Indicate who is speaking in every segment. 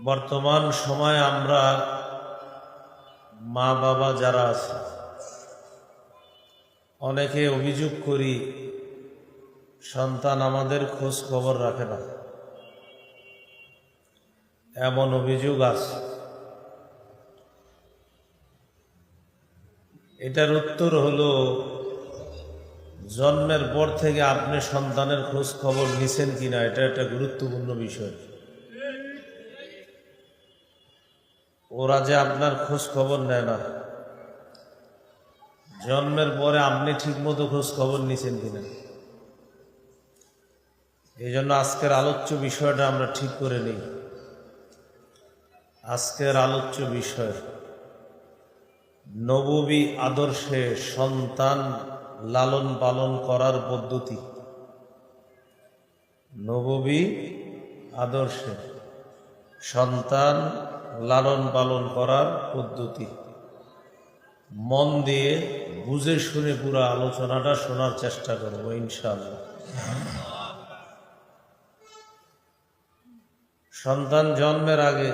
Speaker 1: বর্তমান সময়ে আমরা মা বাবা যারা আছে অনেকে অভিযোগ করি সন্তান আমাদের খোঁজ খবর রাখে না। এমন অভিযোগ আছে। এটার উত্তর হলো, জন্মের পর থেকে আপনি সন্তানের খোঁজ খবর নিছেন কিনা এটা একটা গুরুত্বপূর্ণ বিষয়। ওরা যে আপনার খোঁজ খবর নেয় না, জন্মের পরে আপনি ঠিক মতো খোঁজ খবর নিছেন কিনা। এই জন্য আজকের আলোচ্য বিষয়টা আমরা ঠিক করে নিই। আজকের আলোচ্য বিষয় নববী আদর্শে সন্তান লালন পালন করার পদ্ধতি। নববী আদর্শে সন্তান লালন পালন করার পদ্ধতি। মন দিয়ে বুঝে শুনে পুরো আলোচনাটা শোনার চেষ্টা করব ইনশাআল্লাহ। সন্তান জন্মের আগে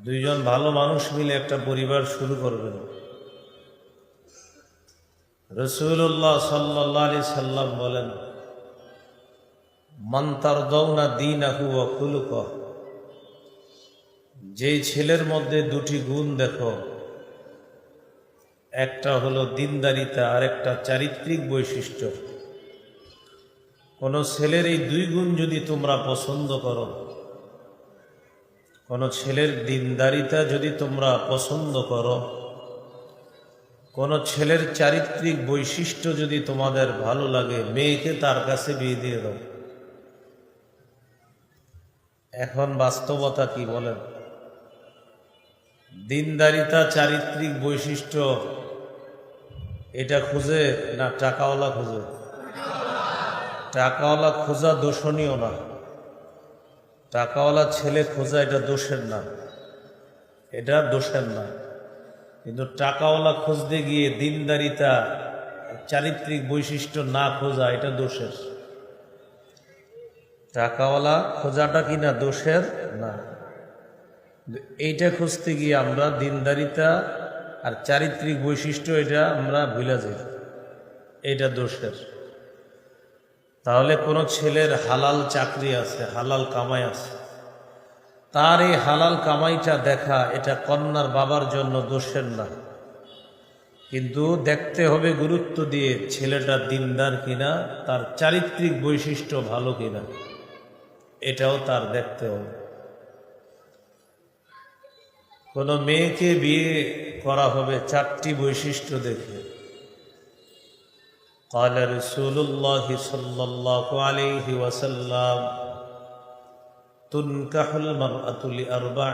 Speaker 1: দুইজন ভালো মানুষ মিলে একটা পরিবার শুরু করবেন। রাসূলুল্লাহ সাল্লাল্লাহু আলাইহি সাল্লাম বলেন, মান তারদাউনা দীনাহু ওয়া খুলুকাহু, যেই ছেলের মধ্যে দুটি গুণ দেখো, একটা হলো দিনদারিতা আর একটা চারিত্রিক বৈশিষ্ট্য। কোন ছেলের এই দুই গুণ যদি তোমরা পছন্দ করো, কোন ছেলের দিনদারিতা যদি তোমরা পছন্দ করো, কোন ছেলের চারিত্রিক বৈশিষ্ট্য যদি তোমাদের ভালো লাগে, মেয়েকে তার কাছে বিয়ে দিয়ে দাও। এখন বাস্তবতা কি বলেন? দিনদারিতা চারিত্রিক বৈশিষ্ট্য এটা খুঁজে না টাকাওয়ালা খুঁজে? টাকাওয়ালা খোঁজা দোষণীয় না। টাকাওয়ালা ছেলে খোঁজা এটা দোষের না, এটা দোষের না। কিন্তু টাকাওয়ালা খুঁজতে গিয়ে দিনদারিতা চারিত্রিক বৈশিষ্ট্য না খোঁজা এটা দোষের। টাকাওয়ালা খোঁজাটা কিনা দোষের না, এইটা খুঁজতে গিয়ে আমরা দিনদারিতা আর চারিত্রিক বৈশিষ্ট্য এটা আমরা ভুলে যাই, এটা দোষের। তাহলে কোনো ছেলের হালাল চাকরি আছে, হালাল কামাই আছে, তার এই হালাল কামাইটা দেখা এটা কন্যার বাবার জন্য দোষের না। কিন্তু দেখতে হবে গুরুত্ব দিয়ে ছেলেটা দিনদার কিনা, তার চারিত্রিক বৈশিষ্ট্য ভালো কিনা, এটাও তার দেখতে হবে। কোনো মেয়েকে বিয়ে করা হবে চারটি বৈশিষ্ট্য দেখে। قال رسول الله صلى الله عليه وسلم تنكح المرأة لأربع: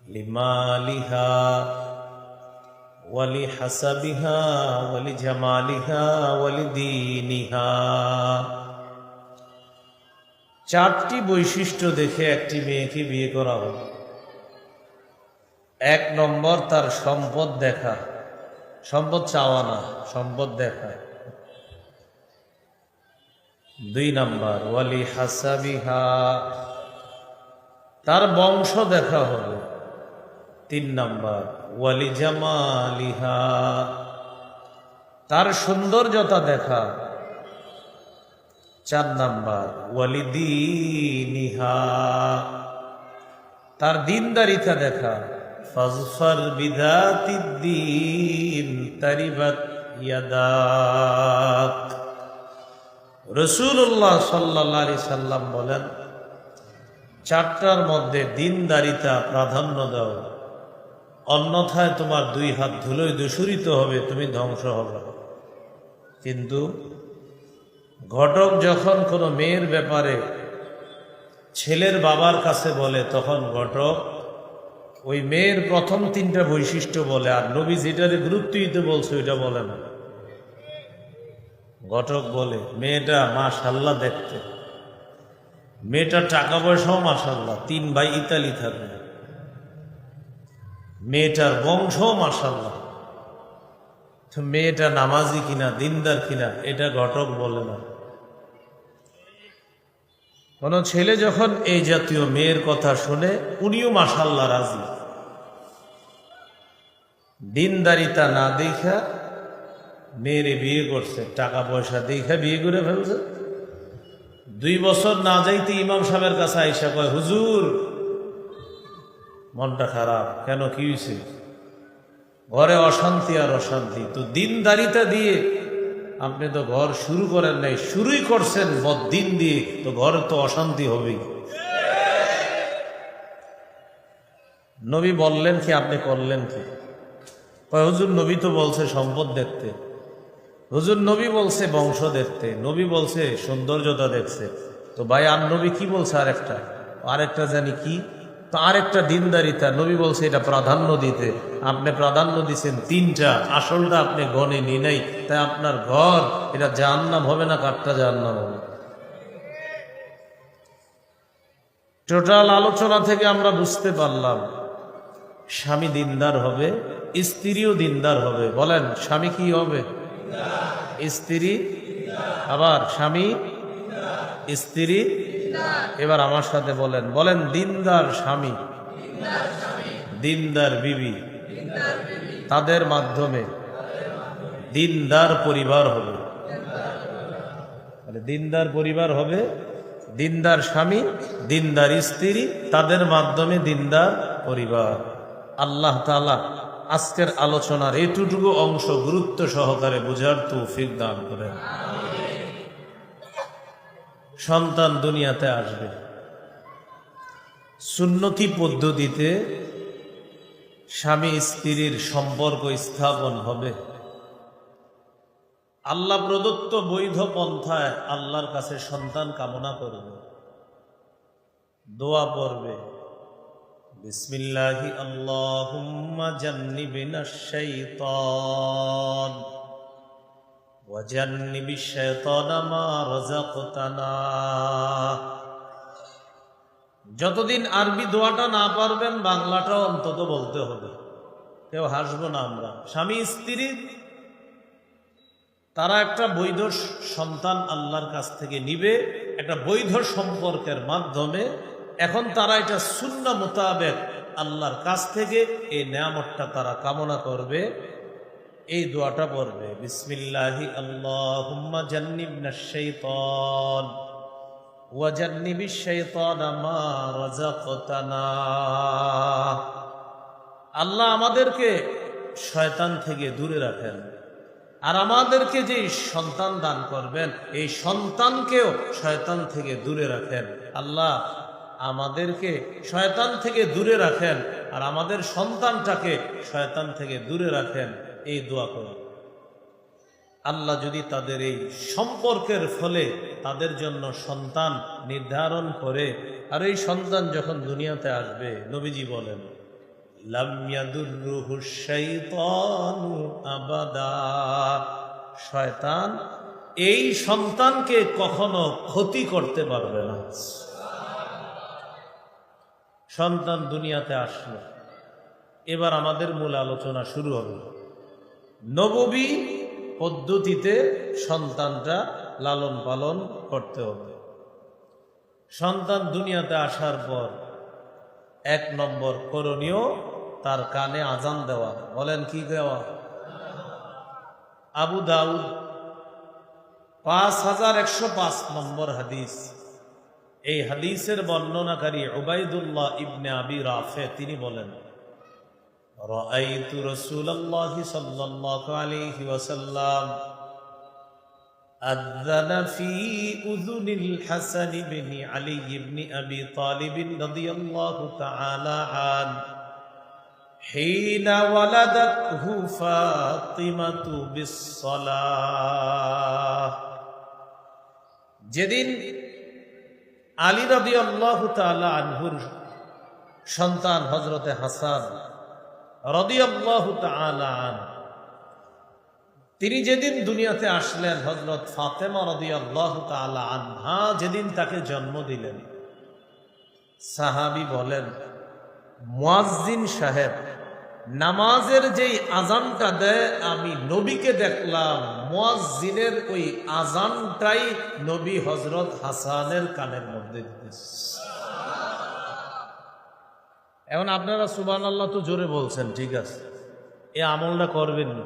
Speaker 1: لمالها ولحسبها ولجمالها ولدينها। চারটি বৈশিষ্ট্য দেখে একটি মেয়েকে বিয়ে করা হবে। এক নম্বর, তার সম্পদ দেখা। সম্পদ চাওয়া না, সম্পদ দেখা। দুই নাম্বার, ওয়ালি হাসাবিহা, তার বংশ দেখা হবে। তিন নাম্বার, ওয়ালি জামালিহা, তার সৌন্দর্যতা দেখা। চার নাম্বার, ওয়ালি দীনিহা, তার দিনদারিতা দেখা। ফাজফার বিযাতিদ্দীন তারিবাত ইয়াদাক। রাসূলুল্লাহ সাল্লাল্লাহু আলাইহি সাল্লাম বলেন, চারটার মধ্যে দিনদারিতা প্রাধান্য দাও, অন্যথায় তোমার দুই হাত ধুলোয় দূষিত হবে, তুমি ধ্বংস হবে। কিন্তু ঘটক যখন কোনো মেয়ের ব্যাপারে ছেলের বাবার কাছে বলে, তখন ঘটক ওই মেয়ের প্রথম তিনটা বৈশিষ্ট্য বলে, আর নবী যেটারে গুরুত্ব দিতে বলছে ওইটা বলে না। ঘটক বলে, মেয়েটা মাশাআল্লাহ দেখতে, মেয়েটার টাকা পয়সাও মাশাআল্লাহ, 3 ভাই ইতালি থাকে, মেয়েটার বংশও মাশাআল্লাহ। তো মেয়েটা নামাজি কিনা, দিনদার কিনা, এটা ঘটক বলে না। কোনো ছেলে যখন এই জাতীয় মেয়ের কথা শুনে উনিও মাশাআল্লাহ রাজি, দিনদারিতা না দেখা মেয়েরে বিয়ে করছে, টাকা পয়সা দেখা বিয়ে করে ফেলছে। 2 বছর না যাইতে ইমাম সাহেবের কাছে আইসা কয়, হুজুর মনটা খারাপ কেন, কি হয়েছে? ঘরে অশান্তি আর অশান্তি। তো দিনদারিতা দিয়ে আপনি তো ঘর শুরু করেন নাই, শুরুই করছেন বদ্দিন দিয়ে, তো ঘরে তো অশান্তি হবেই। নবী বললেন কি, আপনি করলেন কি? হুজুর নবী তো বলছে সম্পদ দেখতে, হুজুর নবী বলছে বংশ দেখতে, নবী বলছে সৌন্দর্যতা দেখছে। তো ভাই আর নবী কি বলছে? আরেকটা জানি কি, তো আরেকটা দিনদারিতা। নবী বলছে এটা প্রাধান্য দিতে, আপনি প্রাধান্য দিচ্ছেন 3টা, আসলটা আপনি গনে নি নাই। তাই আপনার ঘর এটা জাহান্নাম হবে না, কাঠটা জাহান্নাম হবে। টোটাল আলোচনা থেকে আমরা বুঝতে পারলাম স্বামী দিনদার হবে, স্ত্রীও দিনদার হবে। বলেন স্বামী কি হবে? স্ত্রী। আবার স্বামী স্ত্রী। এবার আমার সাথে বলেন, বলেন দিনদার স্বামী, দিনদার বিবি, তাদের মাধ্যমে দিনদার পরিবার হবে। দিনদার পরিবার হবে, দিনদার স্বামী, দিনদার স্ত্রী, তাদের মাধ্যমে দিনদার পরিবার। আল্লাহ তাআলা আজকের আলোচনার এটুকু অংশ গুরুত্ব সহকারে বুঝার তৌফিক দান করেন। সন্তান দুনিয়াতে আসবে, সুন্নতি পদ্ধতিতে স্বামী স্ত্রীর সম্পর্ক স্থাপন হবে। আল্লাহ প্রদত্ত বৈধ পন্থায় আল্লাহর কাছে সন্তান কামনা করবে, দোয়া পড়বে, বিসমিল্লাহি আল্লাহুম্মা জান্নিবিনাশ শাইতান ওয়া জান্নিবিশ শাইতানা মা রাযাকতানা। যতদিন আরবি দোয়াটা না পারবেন বাংলাটাও অন্তত বলতে হবে। কেউ হাসবো না আমরা। স্বামী স্ত্রী তারা একটা বৈধ সন্তান আল্লাহর কাছ থেকে নিবে, একটা বৈধ সম্পর্কের মাধ্যমে। এখন তারা এটা সুন্নাহ মোতাবেক আল্লাহর কাছ থেকে এই নেয়ামতটা তারা কামনা করবে, এই দোয়াটা পড়বে, বিসমিল্লাহি আল্লাহুম্মা জান্নিবনাশ শাইতান ওয়া জান্নিবিশ শাইতানা মা রাযাকতানা। আল্লাহ আমাদেরকে শয়তান থেকে দূরে রাখেন, আর আমাদেরকে যে সন্তান দান করবেন এই সন্তানকেও শয়তান থেকে দূরে রাখেন। আল্লাহ আমাদেরকে শয়তান থেকে দূরে রাখেন, আর আমাদের সন্তানটাকে শয়তান থেকে দূরে রাখেন, এই দোয়া করুন। আল্লাহ যদি তাদের এই সম্পর্কের ফলে তাদের জন্য সন্তান নির্ধারণ করে, আর এই সন্তান যখন দুনিয়াতে আসবে, নবীজি বলেন লাম ইয়াদুররুহু শাইতানু আবাদা, শয়তান এই সন্তানকে কখনো ক্ষতি করতে পারবে না। সন্তান দুনিয়াতে আসলো, এবার আমাদের মূল আলোচনা শুরু হবে। নববী পদ্ধতিতে সন্তানটা লালন পালন করতে হবে। সন্তান দুনিয়াতে আসার পর 1 নম্বর করণীয় তার কানে আজান দেওয়া। বলেন কি দেওয়া? আবু দাউদ 5105 নম্বর হাদিস। এই হাদিসের বর্ণনাকারী উবাইদুল্লাহ ইবনে আবি রাফে তিনি বলেন, রাআইতু রাসূলুল্লাহি সাল্লাল্লাহু আলাইহি ওয়াসাল্লাম আযানা ফি উযুনিল হাসান ইবনে আলী ইবনে আবি তালিব রাদিয়াল্লাহু তাআলা আন হিনা ওয়ালাদাতহু ফাতিমাতু বিস-সালাহ। যেদিন আলী রাদিয়াল্লাহু তাআলা আনহুর সন্তান হযরতে হাসান রাদিয়াল্লাহু তাআলা আন, তিনি যেদিন দুনিয়াতে আসলেন, হযরত ফাতেমা রাদিয়াল্লাহু তাআলা আনহা যেদিন তাকে জন্ম দিলেন, সাহাবী বলেন মুয়াজ্জিন সাহেব নামাজের যেই আজানটা দেয় আমি নবীকে দেখলাম মুয়াজ্জিনের ওই আজানটাই নবী হযরত হাসানের কানের মধ্যে দিতেছে। এখন আপনারা সুবহানাল্লাহ তো জোরে বলছেন, ঠিক আছে, এই আমলটা করবেন না,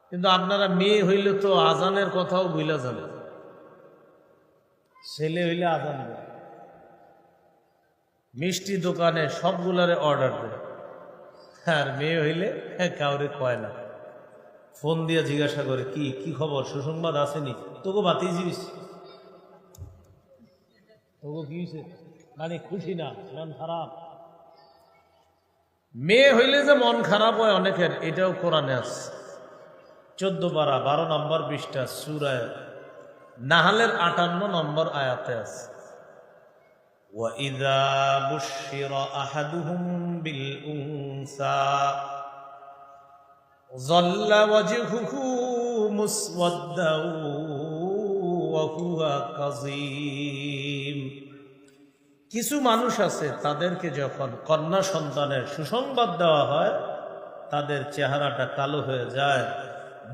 Speaker 1: কিন্তু আপনারা মেয়ে হইলে তো আজানের কথাও ভুলা যাবে, ছেলে হইলে আজান দেয়, মিষ্টি দোকানে সবগুলারে অর্ডার দেয়, আর মেয়ে হইলে কাউরে কয় না, ফোন দিয়ে জিজ্ঞাসা করে কি কি খবর, সুসংবাদ আসেনি, তোকে বাতি জিনিস, তোকে কি হয়েছে, মানে খুশি না, মন খারাপ। মেয়ে হইলে যে মন খারাপ হয় অনেকের, এটাও কোরআনে আছে। 14 পারা 12 নম্বর পৃষ্ঠা সূরা নাহলের 58 নম্বর আয়াতে আছে, وَإِذَا بُشِّرَ أَحَدُهُم بِالْأُنثَى ظَلَّ وَجْهُهُ مُسْوَدًّا وَهُوَ كَظِيمٌ। কিছু মানুষ আছে, তাদেরকে যখন কন্যা সন্তানের সুসংবাদ দেওয়া হয় তাদের চেহারাটা কালো হয়ে যায়,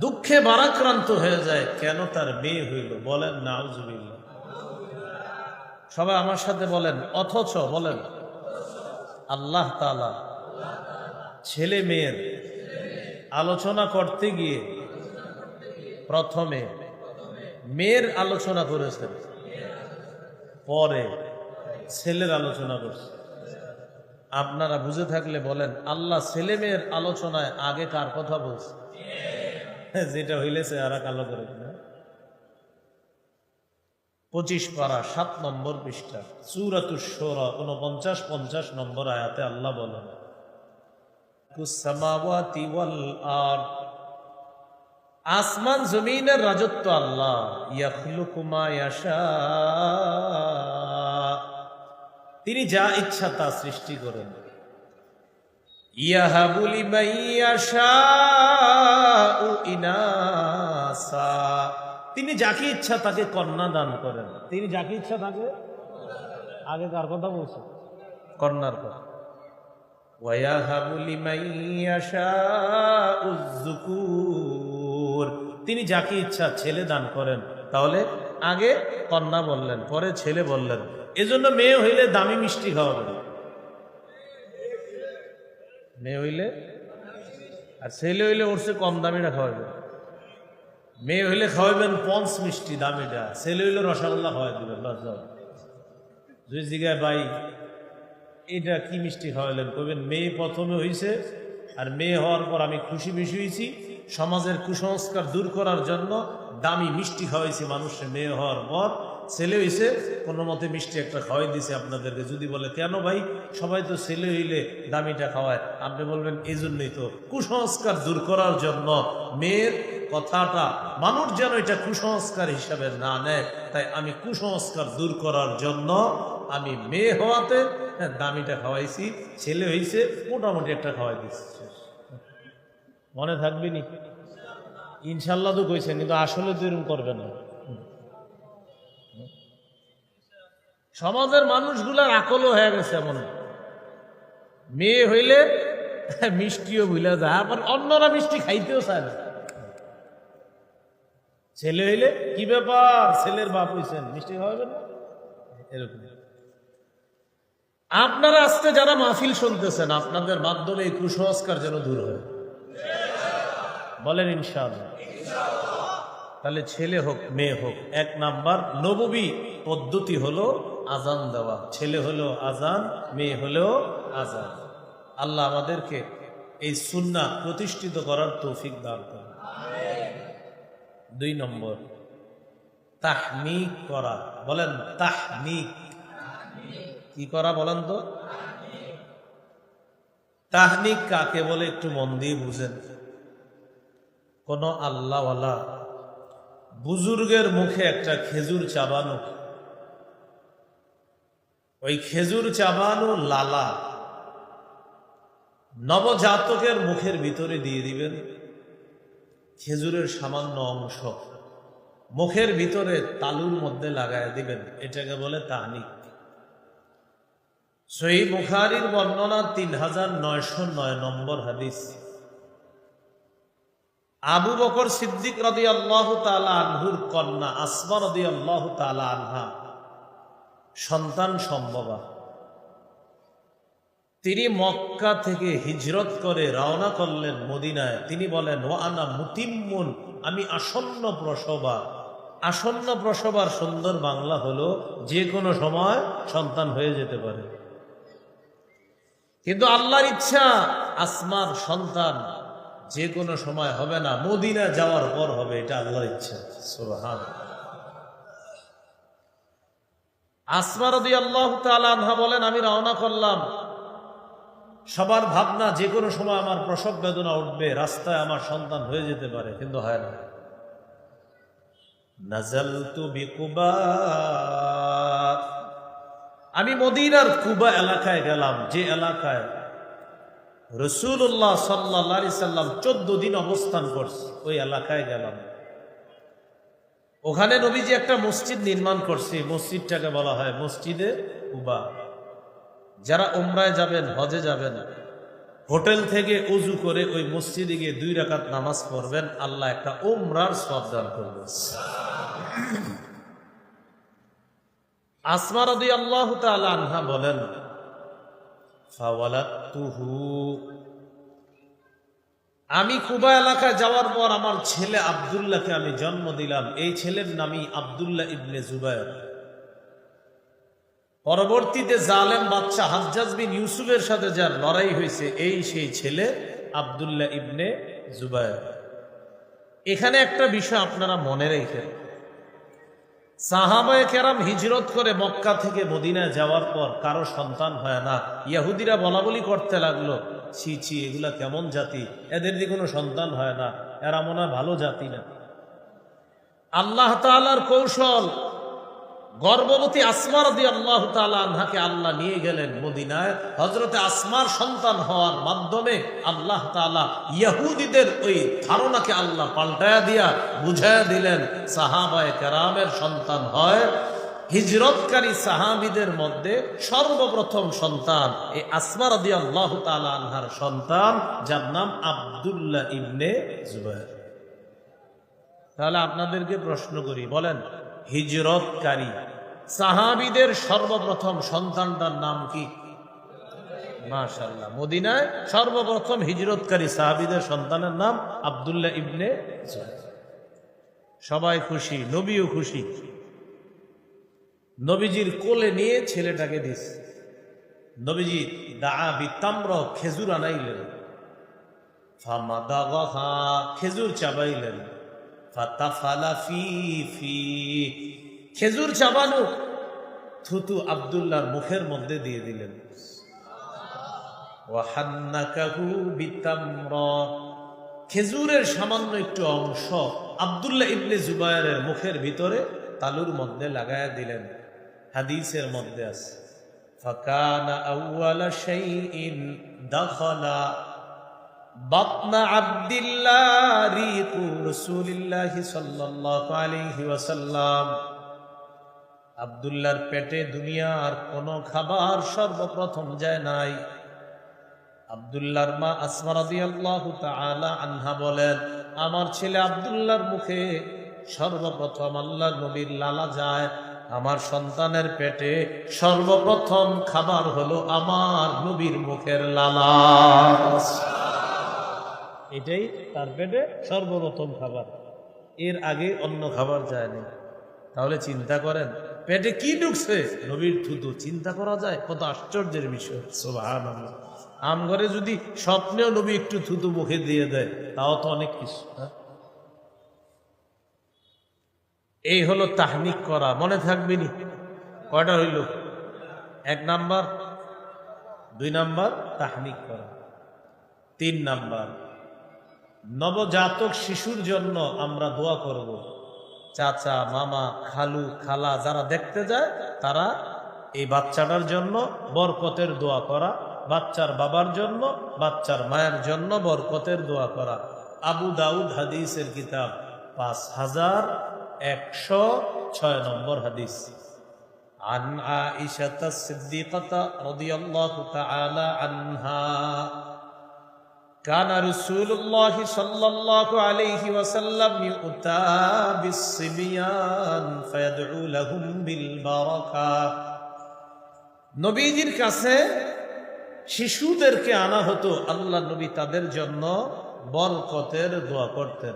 Speaker 1: দুঃখে ভারাক্রান্ত হয়ে যায়, কেন তার মেয়ে হইল। বলেন নাউজুবিল্লাহ। সবাই আমার সাথে বলেন অথচ। বলেন আল্লাহ তাআলা ছেলে মেয়ের আলোচনা করতে গিয়ে প্রথমে মেয়ের আলোচনা করেছেন, পরে ছেলের আলোচনা করছে। আপনারা বুঝে থাকলে বলেন আল্লাহ ছেলে মেয়ের আলোচনায় আগে কার কথা বলছে? যেটা হইলে চেহারা কালো করে কিনা। 25 পারা 7 নম্বর পৃষ্ঠা সূরাতুশ শুরা 49-50 নম্বর আয়াতে আল্লাহ বলেন, কুসসামাওয়াতি ওয়াল আরদ, আসমান জমিনের রাজত্ব আল্লাহ, ইয়াখলুকু মা ইয়াশা, তিনি যা ইচ্ছা তা সৃষ্টি করেন, ইয়াহাবু লিমান ইয়াশাউ ইনাসা, তিনি যাকে ইচ্ছা তাকে কন্যা দান করেন। তিনি যাকে ইচ্ছা তাকে, আগে কার কথা বলছে? কন্যার কথা। ওয়ায়াহাবু লিমান ইয়াশাউ যুকুর, তিনি যাকে ইচ্ছা ছেলে দান করেন। তাহলে আগে কন্যা বললেন, পরে ছেলে বললেন। এজন্য মেয়ে হইলে দামি মিষ্টি খাওয়াবেন, মেয়ে হইলে, আর ছেলে হইলে ওর চেয়ে কম দামিটা খাওয়াবেন। মেয়ে হইলে খাওয়াবেন পঞ্চ মিষ্টি দামিটা, ছেলে হইলে রসগোল্লা খাওয়াই দিবেন। দুই জায়গায় ভাই এটা কি মিষ্টি খাওয়াইলেন? কইবেন মেয়ে প্রথমে হইছে, আর মেয়ে হওয়ার পর আমি খুশি বেশি হয়েছি, সমাজের কুসংস্কার দূর করার জন্য দামি মিষ্টি খাওয়াইছি মানুষের। মেয়ে হওয়ার পর ছেলে হইছে, কোনো মতে মিষ্টি একটা খাওয়াই দিছে আপনাদেরকে। যদি বলে কেন ভাই, সবাই তো ছেলে হইলে দামিটা খাওয়ায়, আপনি বলবেন এই জন্যই তো, কুসংস্কার দূর করার জন্য। মেয়ের কথাটা মানুষ যেন এটা কুসংস্কার হিসাবে না নেয়, তাই আমি কুসংস্কার দূর করার জন্য আমি মেয়ে হওয়াতে দামিটা খাওয়াইছি, ছেলে হইছে মোটামুটি একটা খাওয়াই দিচ্ছি। মনে থাকবে নি? ইনশাল্লাহ তো কইছেন, কিন্তু আসলে তো এরকম করবে না। সমাজের মানুষগুলার আকলও হয়ে গেছে এমন, মেয়ে হইলে মিষ্টিও ভুলে যায়, আবার অন্যরা মিষ্টি খাইতেও চায় না। ছেলে হইলে কি ব্যাপার, ছেলের বাপ হইছেন, মিষ্টি খাওয়াবেন না, এরকম। আপনারা আজকে যারা মাহফিল শুনতেছেন, আপনাদের মাধ্যমে এই কুসংস্কার যেন দূর হয়, বলেন ইনশাআল্লাহ। তাহলে ছেলে হোক মেয়ে হোক, 1 নাম্বার নববী পদ্ধতি হলো আজান দেওয়া। ছেলে হলো আজান, মেয়ে হলো আজান। আল্লাহ আমাদেরকে এই সুন্নাহ প্রতিষ্ঠিত করার তৌফিক দান করুন। 2 নম্বর তাহনিক করা। বলেন তাহনিক। কি করা বলেন তো? তাহনিক কাকে বলে একটু মন দিয়ে বুঝেন। কোন আল্লাহওয়ালা বুজুর্গের মুখে একটা খেজুর চাবানো, ওই খেজুর চাবানো লালা নবজাতকের মুখের ভিতরে দিয়ে দিবেন। খেজুরের সামান্য অংশ মুখের ভিতরে তালুর মধ্যে লাগায় দিবেন, এটাকে বলে তাহনিক। সহিহ বুখারীর বর্ণনা 3909 নম্বর হাদিস। আবু বকর সিদ্দিক রাদিয়াল্লাহু তাআলা আনহুর কন্যা আসমা রাদিয়াল্লাহু তাআলা আনহা সন্তান সম্ভবা। তিনি মক্কা থেকে হিজরত করে রওনা করলেন মদিনায়। তিনি বলেন, ওয়া আনা মুতিম্মুন, আমি আসন্ন প্রসবা। আসন্ন প্রসবার সুন্দর বাংলা হলো যে কোনো সময় সন্তান হয়ে যেতে পারে। কিন্তু আল্লাহর ইচ্ছা আসমার সন্তান যে কোনো সময় হবে না, মদিনা যাওয়ার পর হবে, এটা আল্লাহর ইচ্ছা। সুবহানাল্লাহ। আসমা রাদিয়াল্লাহু তাআলা আনহা বলেন, আমি রওনা করলাম। সবার ভাবনা যে কোনো সময় আমার প্রসব বেদনা উঠবে, রাস্তায় আমার সন্তান হয়ে যেতে পারে, কিন্তু হয় না। নাযালতু বিকুবা, আমি মদিনার কুবা এলাকায় গেলাম, যে এলাকায় রাসূলুল্লাহ সাল্লাল্লাহু আলাইহি সাল্লাম 14 দিন অবস্থান করছে, ওই এলাকায় গেলাম। ওখানে নবীজি একটা মসজিদ নির্মাণ করছে, মসজিদটাকে বলা হয় মসজিদে কুবা। যারা উমরায় যাবেন, হজে যাবেন, হোটেল থেকে উজু করে ওই মসজিদে গিয়ে 2 রাকাত নামাজ পড়বেন, আল্লাহ একটা উমরার সওয়াব দান করবেন। আসমা রাদিয়াল্লাহু তাআলা আনহা বলেন, ফাওয়ালাতুহু, আমি কুবা এলাকায় যাওয়ার পর আমার ছেলে আব্দুল্লাহকে আমি জন্ম দিলাম। এই ছেলের নামই আব্দুল্লাহ ইবনে জুবায়ের। পরবর্তীতে জালেম বাদশা হাজ্জাজ বিন ইউসুফের সাথে যার লড়াই হয়েছে, এই সেই ছেলে আব্দুল্লাহ ইবনে জুবায়ের। এখানে একটা বিষয় আপনারা মনে রেখেন, সাহাবায়ে কেরাম হিজরত করে মক্কা থেকে মদিনায় যাওয়ার পর কারো সন্তান হয় না। ইহুদিরা বলাবলি করতে লাগলো, ছি ছি, এগুলা কেমন জাতি, এদের দিয়ে কোনো সন্তান হয় না, এরা মনে হয় ভালো জাতি না। আল্লাহ তাআলার কৌশল, গর্ভবতী আসমা রাদিয়াল্লাহু তাআলা আনহাকে আল্লাহ নিয়ে গেলেন মদিনায়। হযরতে আসমার সন্তান হওয়ার মাধ্যমে আল্লাহ তাআলা ইহুদিদের ওই ধারণাকে আল্লাহ পাল্টায়া দিয়া বুঝায়া দিলেন, সাহাবায়ে কেরামের সন্তান হয়। হিজরতকারী সাহাবীদের মধ্যে সর্বপ্রথম সন্তান এই আসমা রাদিয়াল্লাহু তাআলা আনহার সন্তান, যার নাম আব্দুল্লাহ ইবনে জুবায়ের। তাহলে আপনাদেরকে প্রশ্ন করি, বলেন, হিজরতকারী সাহাবীদের সর্বপ্রথম সন্তানটার নাম কি? মাশাআল্লাহ, মদিনায় সর্বপ্রথম হিজরতকারী সাহাবীদের সন্তানের নাম আব্দুল্লাহ ইবনে জুবায়ের। সবাই খুশি, নবীও খুশি। নবীজির কোলে নিয়ে ছেলেটাকে দিস। নবীজি দাআ বিতাম্র, খেজুর আনাইলেন। ফামাদাগাহা, খেজুর চাবাইলেন। ফাতাফালা ফি ফি, খেজুর চাবানো থুতু আব্দুল্লাহর মুখের মধ্যে দিয়ে দিলেন। ওয়াহান্নাকাহু বিতাম্র, খেজুরের সামান্য একটু অংশ আব্দুল্লাহ ইবনে জুবায়েরের মুখের ভিতরে তালুর মধ্যে লাগায়া দিলেন। হাদিসের মধ্যে আছে, ফাকানা আউয়ালা শাইইন দাখালা বাতনা আব্দুল্লাহ রিকু রাসূলিল্লাহি সাল্লাল্লাহু আলাইহি ওয়াসাল্লাম। আব্দুল্লাহর পেটে দুনিয়ার কোনো খাবার সর্বপ্রথম যায় নাই। আব্দুল্লাহর মা আসমা রাদিয়াল্লাহু তাআলা আনহা বলেন, আমার ছেলে আব্দুল্লাহর মুখে সর্বপ্রথম আল্লাহর নবীর লালা যায়। আমার সন্তানের পেটে সর্বপ্রথম খাবার হলো আমার নবীর মুখের লালা। এটাই তার পেটে সর্বপ্রথম খাবার, এর আগে অন্য খাবার যায়নি। তাহলে চিন্তা করেন, পেটে কি ঢুকছে? নবীর থুতু। চিন্তা করা যায়? কত আশ্চর্যের বিষয়। সুবহানাল্লাহ। আমঘরে যদি স্বপ্নেও নবী একটু থুতু মুখে দিয়ে দেয়, তাও তো অনেক কিছু। এই হলো তাহনিক করা, মনে থাকবে নি? কয়টা হইল? 1 নাম্বার, 2 নাম্বার তাহনিক করা, 3 নাম্বার নবজাতক শিশুর জন্য আমরা দোয়া করব। চাচা, মামা, খালু, খালা যারা দেখতে যায়, তারা এই বাচ্চাটার জন্য বরকতের দোয়া করা, বাচ্চার বাবার জন্য, বাচ্চার মায়ের জন্য বরকতের দোয়া করা। আবু দাউদ হাদিসের কিতাব 5106 নম্বর হাদিস। আন আয়েশা সিদ্দিকাহ রাদিয়াল্লাহু তাআলা আনহা, কানা রাসূলুল্লাহ সাল্লাল্লাহু আলাইহি ওয়াসাল্লাম ইউতা বিস-সিবিয়ান ফায়াদউ লাহুম বিল বারাকাহ। নবীজির কাছে শিশুদেরকে আনা হতো, আল্লাহ নবী তাদের জন্য বরকতের দোয়া করতেন।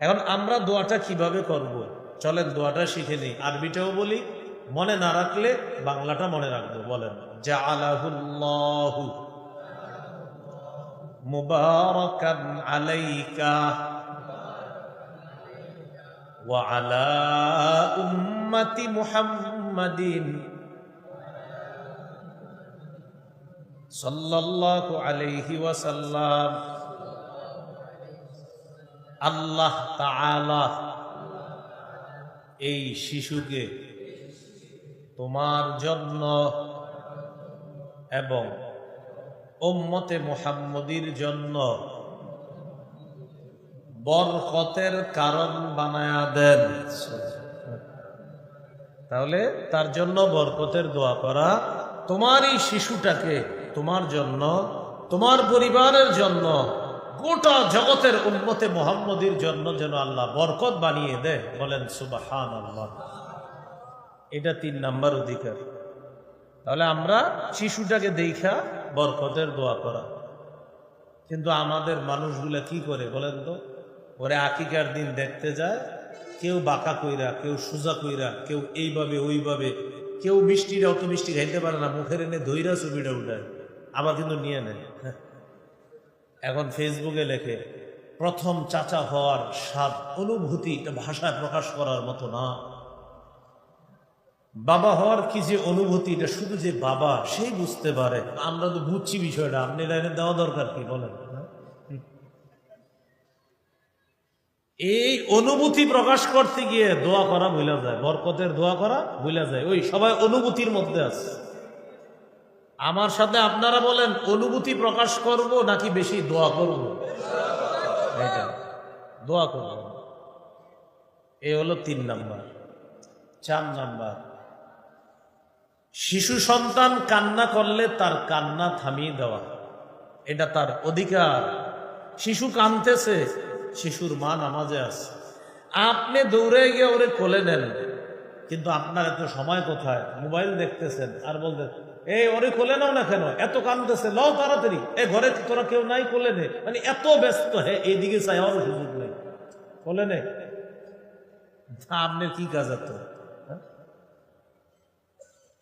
Speaker 1: এখন আমরা দোয়াটা কিভাবে করব? চলেন দোয়াটা শিখে নিই, আরবিটাও বলি, মনে না রাখলে বাংলাটা মনে রাখবো। বলেন, জাআলাহুল্লাহু মুবারাকান আলাইকা ওয়া আলা উম্মতি মুহাম্মাদিন সাল্লাল্লাহু আলাইহি ওয়াসাল্লাম। আল্লাহ তাআলা এই শিশুকে তোমার জন্য এবং উম্মতে মুহাম্মদীর জন্য বরকতের কারণ বানায়া দেন। তাহলে তার জন্য বরকতের দোয়া করা, তোমার এই শিশুটাকে তোমার জন্য, তোমার পরিবারের জন্য, গোটা জগতের উম্মতে মুহাম্মদীর জন্য যেন আল্লাহ বরকত বানিয়ে দেয়। বলেন সুবহানাল্লাহ। এটা 3 নাম্বার অধিকার। তাহলে আমরা শিশুটাকে দেখা বরকতের দোয়া করা। কিন্তু আমাদের মানুষগুলা কি করে বলেন তো? ওরে আকিকার দিন দেখতে যায়, কেউ বাঁকা কইরা, কেউ সোজা কইরা, কেউ এইভাবে ওইভাবে, কেউ মিষ্টিটা অত মিষ্টি খাইতে পারে না, মুখের এনে ধৈরা ছবিটা উঠায়, আবার কিন্তু নিয়ে নেয়। এখন ফেসবুকে লেখে প্রথম চাচা হওয়ার স্বাদ, অনুভূতি, এটা ভাষায় প্রকাশ করার মতো না। বাবা হওয়ার কি যে অনুভূতি, এটা শুধু যে বাবা সেই বুঝতে পারে। আমরা তো বুঝছি বিষয়টা, আপনি লাইনে দেওয়া দরকার কি বলেন? এই অনুভূতি প্রকাশ করতে গিয়ে দোয়া করা ভুলা যায়, বরকতের দোয়া করা ভুলা যায়। ওই সবাই অনুভূতির মধ্যে আছে। আমার সাথে আপনারা বলেন, অনুভূতি প্রকাশ করব নাকি বেশি দোয়া করব? এটা দোয়া করব। এ হলো 3 নাম্বার। 4 নাম্বার, শিশু সন্তান কান্না করলে তার কান্না থামিয়ে দেওয়া, এটা তার অধিকার। শিশু কাঁদতেছে, শিশুর মা নামাজে আছে, আপনি দৌড়ে গিয়ে ওরে কোলে নেন, কিন্তু আপনার এত সময় কোথায়? মোবাইল দেখতেছেন আর বলতেন, এই ওরে কোলে নাও না কেন, এত কাঁদতেছে, লও তাড়াতাড়ি, এ ঘরে তোরা কেউ নাই, কোলে নে। মানে এত ব্যস্ত, হ্যাঁ এইদিকে চাই, আমার সুযোগ নেই, কোলে নে। আপনার কি কাজ এত?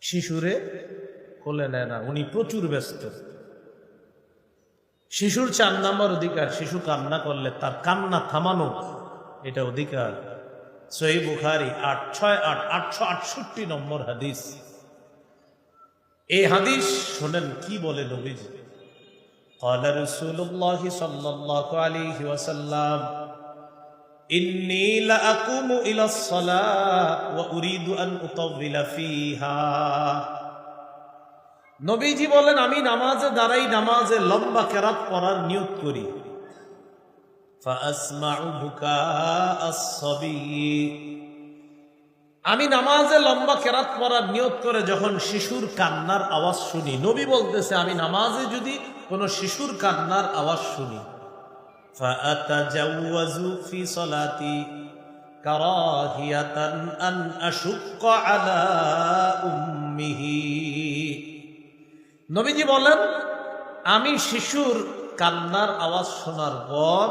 Speaker 1: শিশুরে কোলে নেয় না, উনি প্রচুর ব্যস্ত। শিশুর 4 নাম্বার অধিকার, শিশু কান্না করলে তার কান্না থামানো, এটা অধিকার। সহিহ বুখারী 868 নম্বর হাদিস। এই হাদিস শোনেন কি বলে নবীজি। ক্বালা রাসূলুল্লাহ সাল্লাল্লাহু আলাইহি ওয়াসাল্লাম, ইন্নী লা আকুমু ইলাস সালাহ ওয়া উরিদু আন উতাওবিলা ফিহা। নবীজি বলেন, আমি নামাজে দাঁড়াই, নামাজে লম্বা কেরাত পড়ার নিয়ত করি। ফাআসমাউ বুকা আস-সাবী, আমি নামাজে লম্বা কেরাত পড়ার নিয়ত করে যখন শিশুর কান্নার আওয়াজ শুনি, নবী বলতেছে আমি নামাজে যদি কোন শিশুর কান্নার আওয়াজ শুনি, ফাআতাজাওয়াজু ফি সালাতি কারাহিয়াতান আন আশুক্কা আলা উম্মিহি। নবীজি বলেন, আমি শিশুর কান্নার আওয়াজ শোনার পর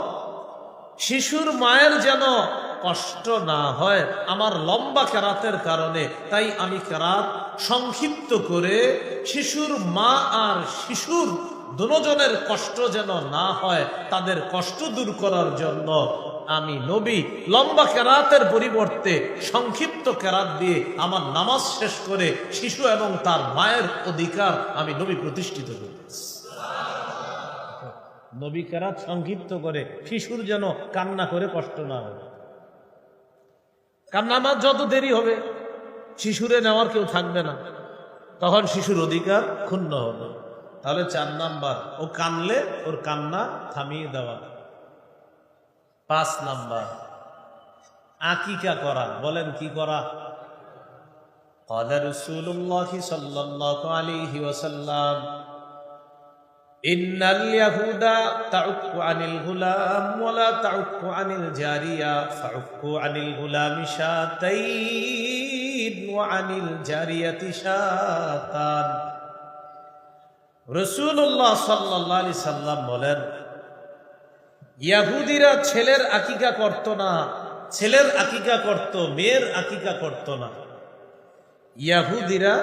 Speaker 1: শিশুর মায়ের যেন কষ্ট না হয় আমার লম্বা কেরাতের কারণে, তাই আমি কেরাত সংক্ষিপ্ত করে শিশুর মা আর শিশুর দুজনের কষ্ট যেন না হয়, তাদের কষ্ট দূর করার জন্য আমি নবী লম্বা কেরাতের পরিবর্তে সংক্ষিপ্ত কেরাত দিয়ে আমার নামাজ শেষ করে শিশু এবং তার মায়ের অধিকার আমি নবী প্রতিষ্ঠিত করি। নবী কেরাত সংক্ষিপ্ত করে শিশুর যেন কান্না করে কষ্ট না হয়। কারণ নামাজ যত দেরি হবে শিশুরে নেওয়ার কেউ থাকবে না, তখন শিশুর অধিকার ক্ষুণ্ণ হবে। তাহলে 4 নাম্বার, ও কানলে ওর কান্না থামিয়ে দেওয়া। 5 নাম্বার, আকিকা করা। বলেন কি করা? ক্বালা রাসূলুল্লাহ সাল্লাল্লাহু আলাইহি ওয়াসাল্লাম, ইন্নাল ইয়াহুদা তাউক্কু আনিল গুলাম ওয়ালা তাউক্কু আনিল জারিয়া ফাউক্কু আনিল গুলামি শাতাইন ওয়া আনিল জারিয়াতি শাতান। রাসূলুল্লাহ সাল্লাল্লাহু আলাইহি সাল্লাম বলেন, ইয়াহুদিরা ছেলের আকিকা করত না, ছেলের আকিকা করত, মেয়ের আকিকা করত না। ইয়াহুদিরা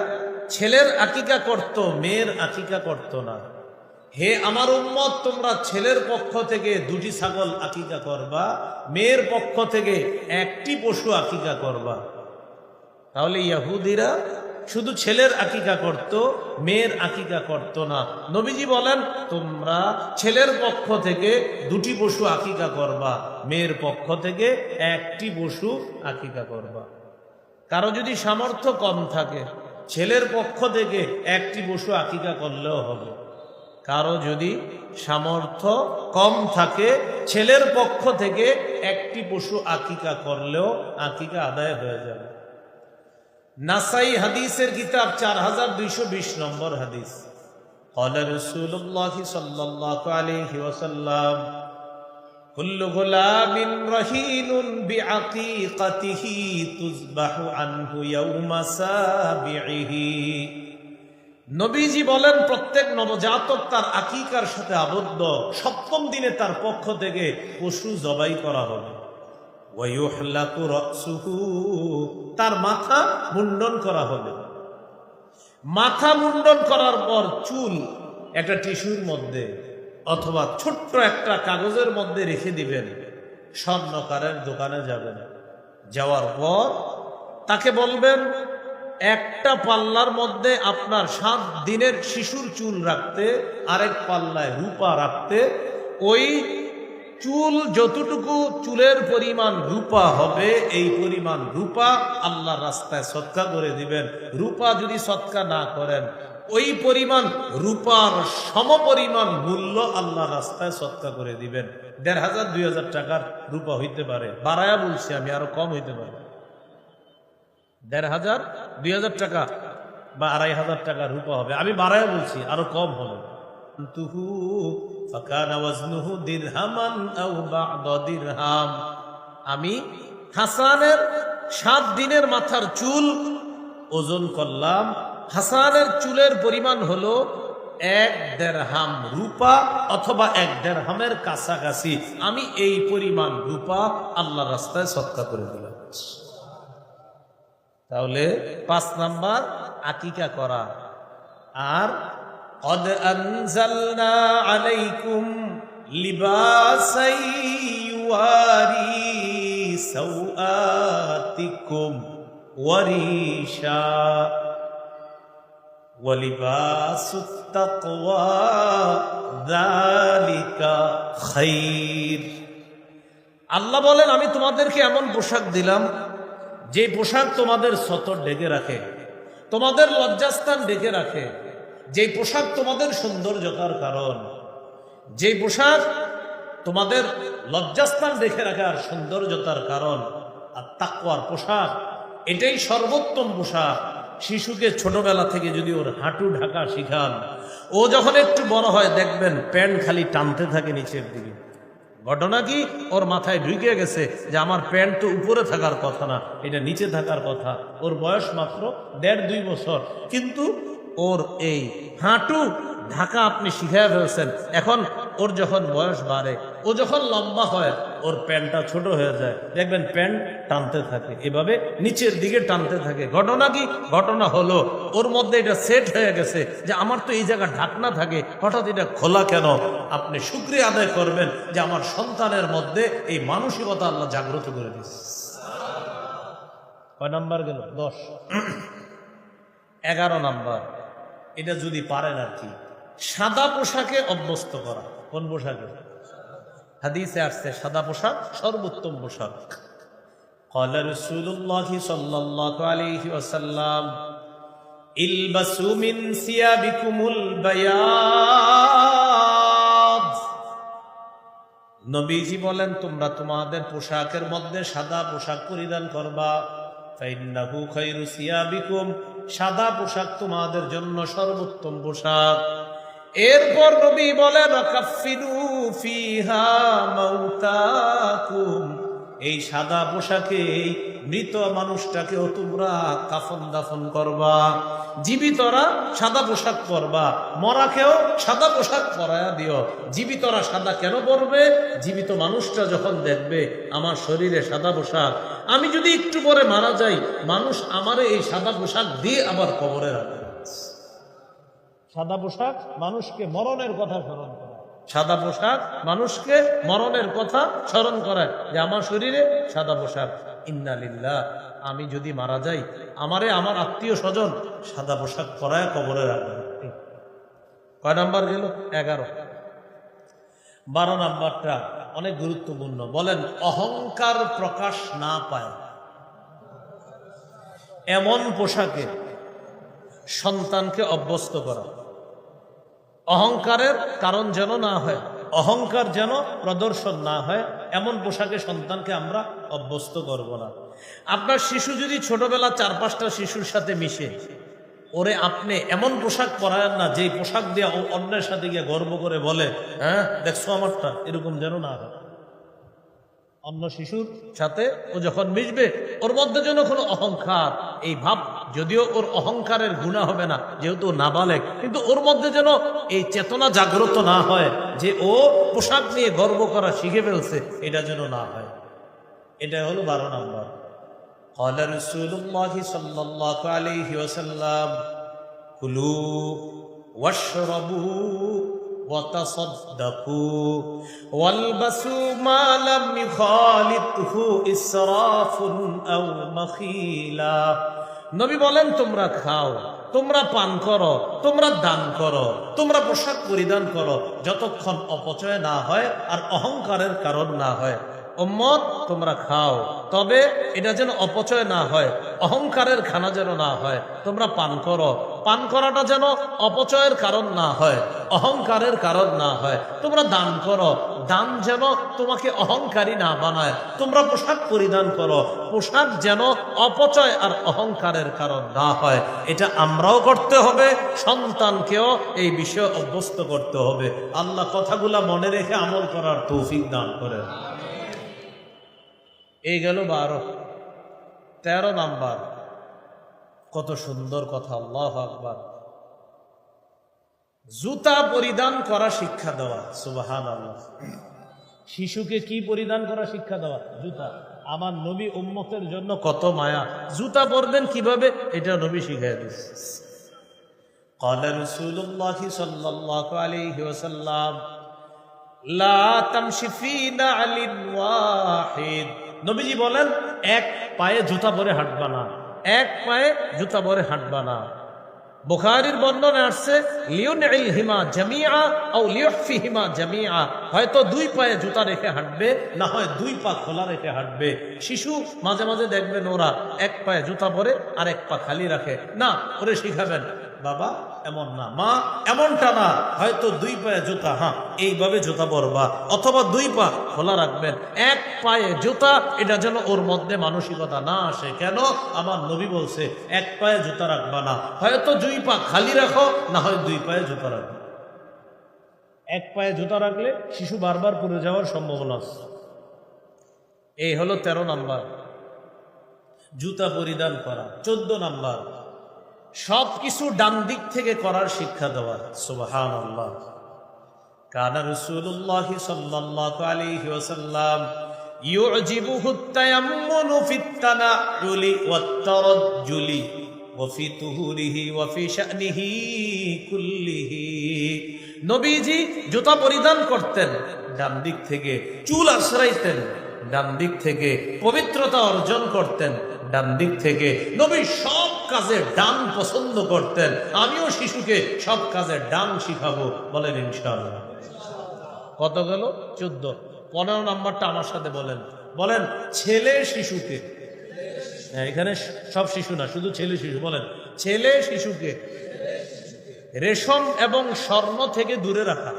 Speaker 1: ছেলের আকিকা করত, মেয়ের আকিকা করত না। হে আমার উম্মত, তোমরা ছেলের পক্ষ থেকে 2টি ছাগল আকিকা করবা, মেয়ের পক্ষ থেকে 1টি পশু আকিকা করবা। তাহলে ইয়াহুদিরা শুধু ছেলের আকিকা করত, মেয়ের আকিকা করত না। নবীজি বলেন, তোমরা ছেলের পক্ষ থেকে 2টি পশু আকিকা করবা, মেয়ের পক্ষ থেকে 1টি পশু আকিকা করবা। কারো যদি সামর্থ্য কম থাকে, ছেলের পক্ষ থেকে 1টি পশু আকিকা করলেও হবে। কারো যদি সামর্থ্য কম থাকে, ছেলের পক্ষ থেকে 1টি পশু আকিকা করলেও আকিকা আদায় হয়ে যাবে। নাসাই হাদিসের কিতাব 4220 নম্বর হাদিস। قال رسول الله صلى الله عليه وسلم كل غلام رهين بعقيقته تذبح عنه يوم سابعه। নবীজি বলেন, প্রত্যেক নবজাতক তার আকিকার সাথে আবদ্ধ, 7ম দিনে তার পক্ষ থেকে পশু জবাই করা হবে। ওয়ায়ুহলাকু রাসুহু, তার মাথা মুন্ডন করা হবে। মাথা মুন্ডন করার পর চুল একটা টিস্যুর মধ্যে অথবা ছোট্ট একটা কাগজের মধ্যে রেখে দিবেন। স্বর্ণকারের দোকানে যাবেন, যাওয়ার পর তাকে বলবেন, একটা পাল্লার মধ্যে আপনার 7 দিনের শিশুর চুল রাখতে, আরেক পাল্লায় রূপা রাখতে। ওই চুল যতটুকু চুলের পরিমাণ রূপা হবে, এই পরিমাণ রূপা আল্লাহর রাস্তায় সদকা করে দিবেন। রূপা যদি সদকা না করেন, ওই পরিমাণ রূপার সমপরিমাণ মূল্য আল্লাহর রাস্তায় সদকা করে দিবেন। 1500-2000 টাকার রূপা হইতে পারে, বাড়ায়া বলছি আমি, আরো কম হইতে পারে। 1500-2000 টাকা বা 2500 টাকা রূপা হবে, আমি বাড়ায়া বলছি, আরো কম হবে। আমি হাসানের 7 দিনের মাথার চুল ওজন করলাম। হাসানের চুলের পরিমাণ হলো 1 দিরহাম রূপা অথবা 1 দিরহামের কাছাকাছি। আমি এই পরিমাণ রূপা আল্লাহর রাস্তায় সদকা করে দিলাম। তাহলে 5 নাম্বার আকিকা করা। আর قد أنزلنا عليكم لباسا يواري سوآتكم وريشا ولباس التقوى ذلك خير। আল্লাহ বলেন, আমি তোমাদেরকে এমন পোশাক দিলাম, যে পোশাক তোমাদের সতর ঢেকে রাখে, তোমাদের লজ্জাস্থান ঢেকে রাখে, যে পোশাক তোমাদের সৌন্দর্যতার কারণ, যে পোশাক তোমাদের লজ্জাস্থান ঢেকে রাখার সৌন্দর্যতার কারণ। আর তাকওয়ার পোশাক, এটাই সর্বোত্তম পোশাক। শিশুকে ছোটবেলা থেকে যদি ওর হাঁটু ঢাকা শিখান, ও যখন একটু বড় হয় দেখবেন প্যান্ট খালি টানতে থাকে নিচের দিকে। ঘটনা কি, ওর মাথায় ঢুকে গেছে যে আমার প্যান্ট তো উপরে থাকার কথা না, এটা নিচে থাকার কথা। ওর বয়স মাত্র 1.5-2 বছর, কিন্তু ওর এই হাঁটু ঢাকা আপনি শিখায় ফেলছেন। এখন ওর যখন বয়স বাড়ে, ও যখন লম্বা হয়, ওর প্যান্টটা ছোট হয়ে যায়, দেখবেন প্যান্ট টানতে থাকে, এভাবে নিচের দিকে টানতে থাকে। ঘটনা কি, ঘটনা হলো ওর মধ্যে এটা সেট হয়ে গেছে যে আমার তো এই জায়গা ঢাকনা থাকে, হঠাৎ এটা খোলা কেন? আপনি শুকরিয়া আদায় করবেন যে আমার সন্তানের মধ্যে এই মানসিকতা আল্লাহ জাগ্রত করে দিচ্ছে। কয় নাম্বার গেল? 10। 11 নাম্বার, এটা যদি পারেন আর কি, সাদা পোশাকে অভ্যস্ত করা। কোন পোশাকে? হাদিসে আসছে সাদা পোশাক সর্বোত্তম পোশাক। قال رسول الله صلى الله عليه وسلم البسوا من ثيابكم البياض। নবীজি বলেন, তোমরা তোমাদের পোশাকের মধ্যে সাদা পোশাক পরিধান করবা। ফাইন্নাহু খায়রু সিয়াবিকুম, সাদা পোশাক তোমাদের জন্য সর্বোত্তম পোশাক। এরপর নবী বলেন কাফিনু ফিহা মাউতাকুম, এই সাদা পোশাকে এই মৃত মানুষটাকেও তোমরা কাফন দাফন করবা। জীবিতরা সাদা পোশাক পরবা, মরাকেও সাদা পোশাক পরায়া দিও। জীবিতরা সাদা কেন পরবে? জীবিত মানুষটা যখন দেখবে আমার শরীরে সাদা পোশাক, আমি যদি একটু পরে মারা যাই, মানুষ আমারে এই সাদা পোশাক দিয়ে আবার কবরে রাখবে। সাদা পোশাক মানুষকে মরণের কথা স্মরণ করে, সাদা পোশাক মানুষকে মরণের কথা স্মরণ করায় যে আমার শরীরে সাদা পোশাক। ইন্না লিল্লাহ, আমি যদি মারা যাই আমারে আমার আত্মীয় স্বজন সাদা পোশাক পরায় কবরে রাখবে। কয় নাম্বার গেল? 11। 12 নাম্বারটা অনেক গুরুত্বপূর্ণ। বলেন অহংকার প্রকাশ না পায় এমন পোশাকে সন্তানকে অভ্যস্ত করা। অহংকারের কারণ যেন না হয়, অহংকার যেন প্রদর্শন না হয়, এমন পোশাকে সন্তানকে আমরা অভ্যস্ত করব না। আপনার শিশু যদি ছোটবেলা 4-5টা শিশুর সাথে মিশে, ওরে আপনি এমন পোশাক পরায়েন না যেই পোশাক দিয়ে ও অন্যের সাথে গিয়ে গর্ব করে বলে হ্যাঁ দেখছো আমারটা, এরকম যেন না হয়। অন্য শিশুর সাথে ও যখন মিশবে ওর মধ্যে যেন কোনো অহংকার, এই ভাব, যদিও ওর অহংকারের গুনাহ হবে না যেহেতু নাবালেগ, কিন্তু ওর মধ্যে যেন এই চেতনা জাগ্রত না হয় যে ও পোশাক নিয়ে গর্ব করা শিখে ফেলছে, এটা যেন না হয়। এটা হলো 12 নাম্বার। قال رسول الله صلى الله عليه وسلم كلوا واشربوا وتصدقوا والبسوا ما لم يخالطه إسراف أو مخيلة। নবী বলেন তোমরা খাও, তোমরা পান করো, তোমরা দান করো, তোমরা পোশাক পরিধান করো যতক্ষণ অপচয় না হয় আর অহংকারের কারণ না হয়। উম্মত তোমরা খাও, তবে এটা যেন অপচয় না হয়, অহংকারের খানা যেন না হয়। তোমরা পান করো, পান করাটা যেন অপচয়ের কারণ না হয়, অহংকারের কারণ না হয়। তোমরা দান করো, দান যেন তোমাকে অহংকারী না বানায়। তোমরা পোশাক পরিধান করো, পোশাক যেন অপচয় আর অহংকারের কারণ না হয়। এটা আমরাও করতে হবে, সন্তানকেও এই বিষয়ে অভ্যস্ত করতে হবে। আল্লাহ কথাগুলা মনে রেখে আমল করার তৌফিক দান করেন। এই গেল 12। 13 নাম্বার, কত সুন্দর কথা, আল্লাহু আকবার। জুতা পরিধান করা শিক্ষা দেওয়া, সুবহানাল্লাহ। শিশুকে কি পরিধান করা শিক্ষা দেওয়া? জুতা। আমার নবী উম্মতের জন্য কত মায়া, জুতা পরবেন কিভাবে এটা নবী শিখিয়ে দিয়েছে। قال رسول الله صلى الله عليه وسلم لا تمشي في نعل واحد। নবীজি বলেন এক পায়ে জুতা পরে হাঁটবা না, এক পায়ে জুতা পরে হাঁটবা না। বুখারীর বর্ণনা আসছে লিউনইল হিমা জামিআ আও লিউহফিহিমা জামিআ, হয়তো 2 পায়ে জুতা রেখে হাঁটবে, না হয় 2 পা খোলা রেখে হাঁটবে। শিশু মাঝে মাঝে দেখবেন ওরা এক পায়ে জুতা পরে আর এক পা খালি রাখে, না ওরে শিখাবেন বাবা এমন না, মা এমনটা না, হয়তো 2 পায়ে জুতা, হ্যাঁ এইভাবে জুতা পরবা, অথবা 2 পা খোলা রাখবেন। এক পায়ে জুতা, এটা যেন ওর মধ্যে মানসিকতা না আসে। কেন? আমার নবী বলছে এক পায়ে জুতা রাখবা না, হয়তো 2 পা খালি রাখো, না হয় 2 পায়ে জুতা রাখো। এক পায়ে জুতা রাখলে শিশু বারবার পড়ে যাওয়ার সম্ভাবনা আছে। এই হলো 13 নাম্বার, জুতা পরিধান করা। 14 নাম্বার, সবকিছু ডান দিক থেকে করার শিক্ষা দেওয়া, সুবহানাল্লাহ। কানা রাসূলুল্লাহ সাল্লাল্লাহু আলাইহি ওয়াসাল্লাম ইউজিবুহু আত-তায়াম্মুনু ফিত-তানাউলি ওয়াত-তারাজ্জুলি ওয়া ফি তুহুরিহি ওয়া ফি শা'নিহি কুল্লিহি। নবীজি জুতা পরিধান করতেন ডান দিক থেকে, চুল আশ্রাইতেন ডান দিক থেকে, পবিত্রতা অর্জন করতেন ডান দিক থেকে। নবী সব কাজে ডান পছন্দ করতেন। আমিও শিশুকে সব কাজে ডান শিখাবো, বলেন ইনশাআল্লাহ। কত গেল? 14। 15 নাম্বারটা আমার সাথে বলেন, বলেন ছেলে শিশুকে, এখানে সব শিশু না, শুধু ছেলে শিশু, বলেন ছেলে শিশুকে রেশম এবং স্বর্ণ থেকে দূরে রাখা।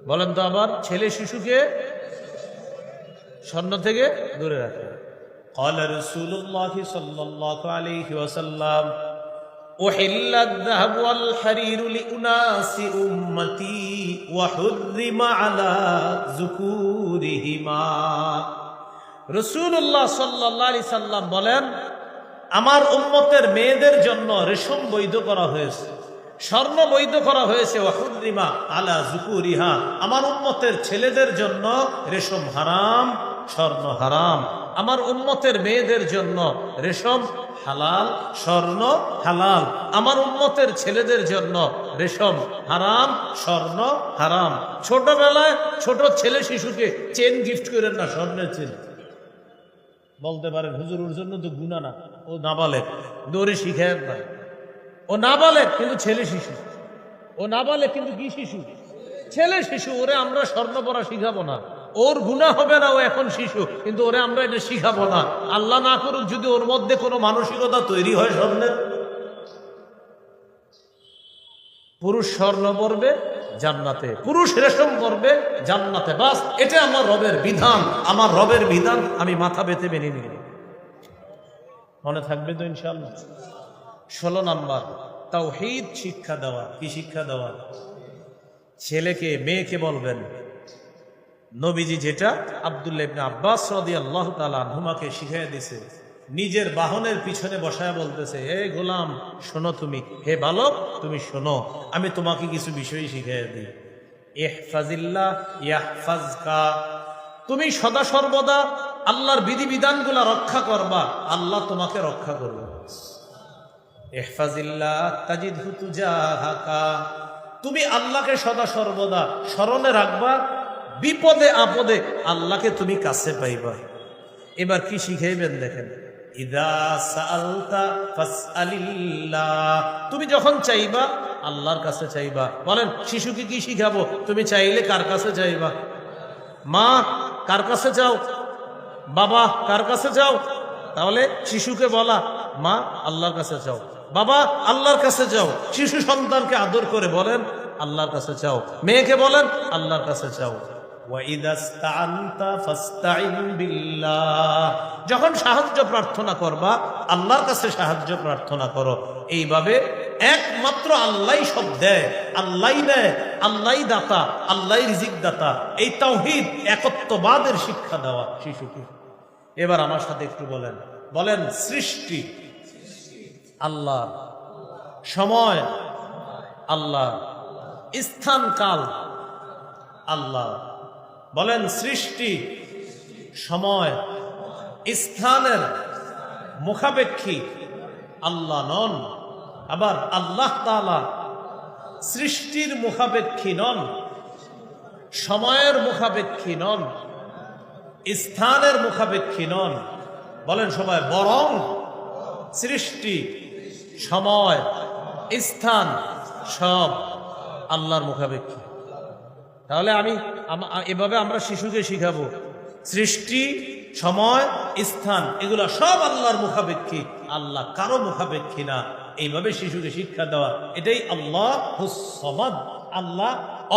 Speaker 1: বলেন তো আবার, ছেলে শিশুকে স্বর্ণ থেকে দূরে রাখা। قال رسول الله صلى الله عليه وسلم أحل الذهب والحرير لأناس أمتي وحرم على ذكورهما রাসূলুল্লাহ সাল্লাল্লাহু আলাইহি সাল্লাম বলেন, আমার উম্মতের মেয়েদের জন্য রেশম বৈধ করা হয়েছে, স্বর্ণ বৈধ করা হয়েছে। ওয়াহুরিমা আলা যুকুরিহা, আমার উম্মতের ছেলেদের জন্য রেশম হারাম, স্বর্ণ হারাম। আমার উম্মতের মেয়েদের জন্য রেশম হালাল, স্বর্ণ হালাল। আমার উম্মতের ছেলেদের জন্য রেশম হারাম, স্বর্ণ হারাম। ছোটবেলায় ছোট ছেলে শিশুকে চেন গিফট করেন না, স্বর্ণের চেন। বলতে পারেন হুজুর ওর জন্য তো গুনাহ না, ও নাবালেগ, দৌড়ে শিখেন না। ও নাবালেগ কিন্তু ছেলে শিশু, ও নাবালেগ কিন্তু কি শিশু? ছেলে শিশু। ওরে আমরা স্বর্ণ পরা শিখাবো না, ওর গুনাহ হবে না, ও এখন শিশু, কিন্তু ওরে আমরা এটা শিখাবো না। আল্লাহ না করুক যদি ওর মধ্যে কোনো মানসিকতা তৈরি হয় স্বর্ণের। পুরুষ স্বর্ণ পরবে জান্নাতে, পুরুষ রেশম পরবে জান্নাতে, বাস এটা আমার রবের বিধান। আমার রবের বিধান আমি মাথা পেতে মেনে নিই। মনে থাকবে তো ইনশাআল্লাহ। 16 নাম্বার তাওহীদ শিক্ষা দেওয়া। কি শিক্ষা দেওয়া? ছেলেকে মেয়েকে বলবেন নবীজি যেটা আব্দুল্লাহ ইবনে আব্বাস রাদিয়াল্লাহু তাআলা আনহুমাকে শিখিয়ে দিয়েছে, নিজের বাহনের পিছনে বসায় বলতেছে, হে গোলাম শোনো, তুমি হে বালক তুমি শোনো, আমি তোমাকে কিছু বিষয় শিখিয়ে দিই। ইহফাজিল্লাহ ইয়াহফাজকা, তুমি সদা সর্বদা আল্লাহর বিধিবিধানগুলা রক্ষা করবা, আল্লাহ তোমাকে রক্ষা করবে। ইহফাজিল্লাহ তাজিদহু তুজাহাকা, তুমি আল্লাহকে সদা সর্বদা স্মরণে রাখবা, বিপদে আপদে আল্লাহকে তুমি কাছে পাইবা। এবার কি শিখাইবেন দেখেন, ইদা সাআলতা ফাসআলিল্লাহ, তুমি যখন চাইবা আল্লাহর কাছে চাইবা। বলেন শিশুকে কি শিখাবো? তুমি চাইলে কার কাছে চাইবা? মা কার কাছে চাও? বাবা কার কাছে চাও? তাহলে শিশুকে বলা মা আল্লাহর কাছে চাও, বাবা আল্লাহর কাছে চাও। শিশু সন্তানকে আদর করে বলেন আল্লাহর কাছে চাও, মেয়েকে বলেন আল্লাহর কাছে চাও। যখন সাহায্য প্রার্থনা করবা আল্লাহর কাছে সাহায্য প্রার্থনা করো। এইভাবে একমাত্র আল্লাহই সব দেয়, আল্লাহই নেয়, আল্লাহই দাতা, আল্লাহই রিজিক দাতা। এই তাওহীদ একত্ববাদের শিক্ষা দেওয়া শিশুকে। এবার আমার সাথে একটু বলেন, বলেন সৃষ্টি আল্লাহ, সময় আল্লাহ, স্থান কাল আল্লাহ। বলেন সৃষ্টি, সময়, স্থানের মুখাপেক্ষী আল্লাহ নন। আবার আল্লাহ তাআলা সৃষ্টির মুখাপেক্ষী নন, সময়ের মুখাপেক্ষী নন, স্থানের মুখাপেক্ষী নন। বলেন সবাই, বরং সৃষ্টি, সময়, স্থান সব আল্লাহর মুখাপেক্ষী। তাহলে এভাবে আমরা শিশুকে শিখাবো, সৃষ্টি, সময়, স্থান এগুলো সব আল্লাহর মুখাপেক্ষী, আল্লাহ কারো মুখাপেক্ষী না। এইভাবে শিশুকে শিক্ষা দেওয়া, এটাই আল্লাহুস সামাদ, আল্লাহ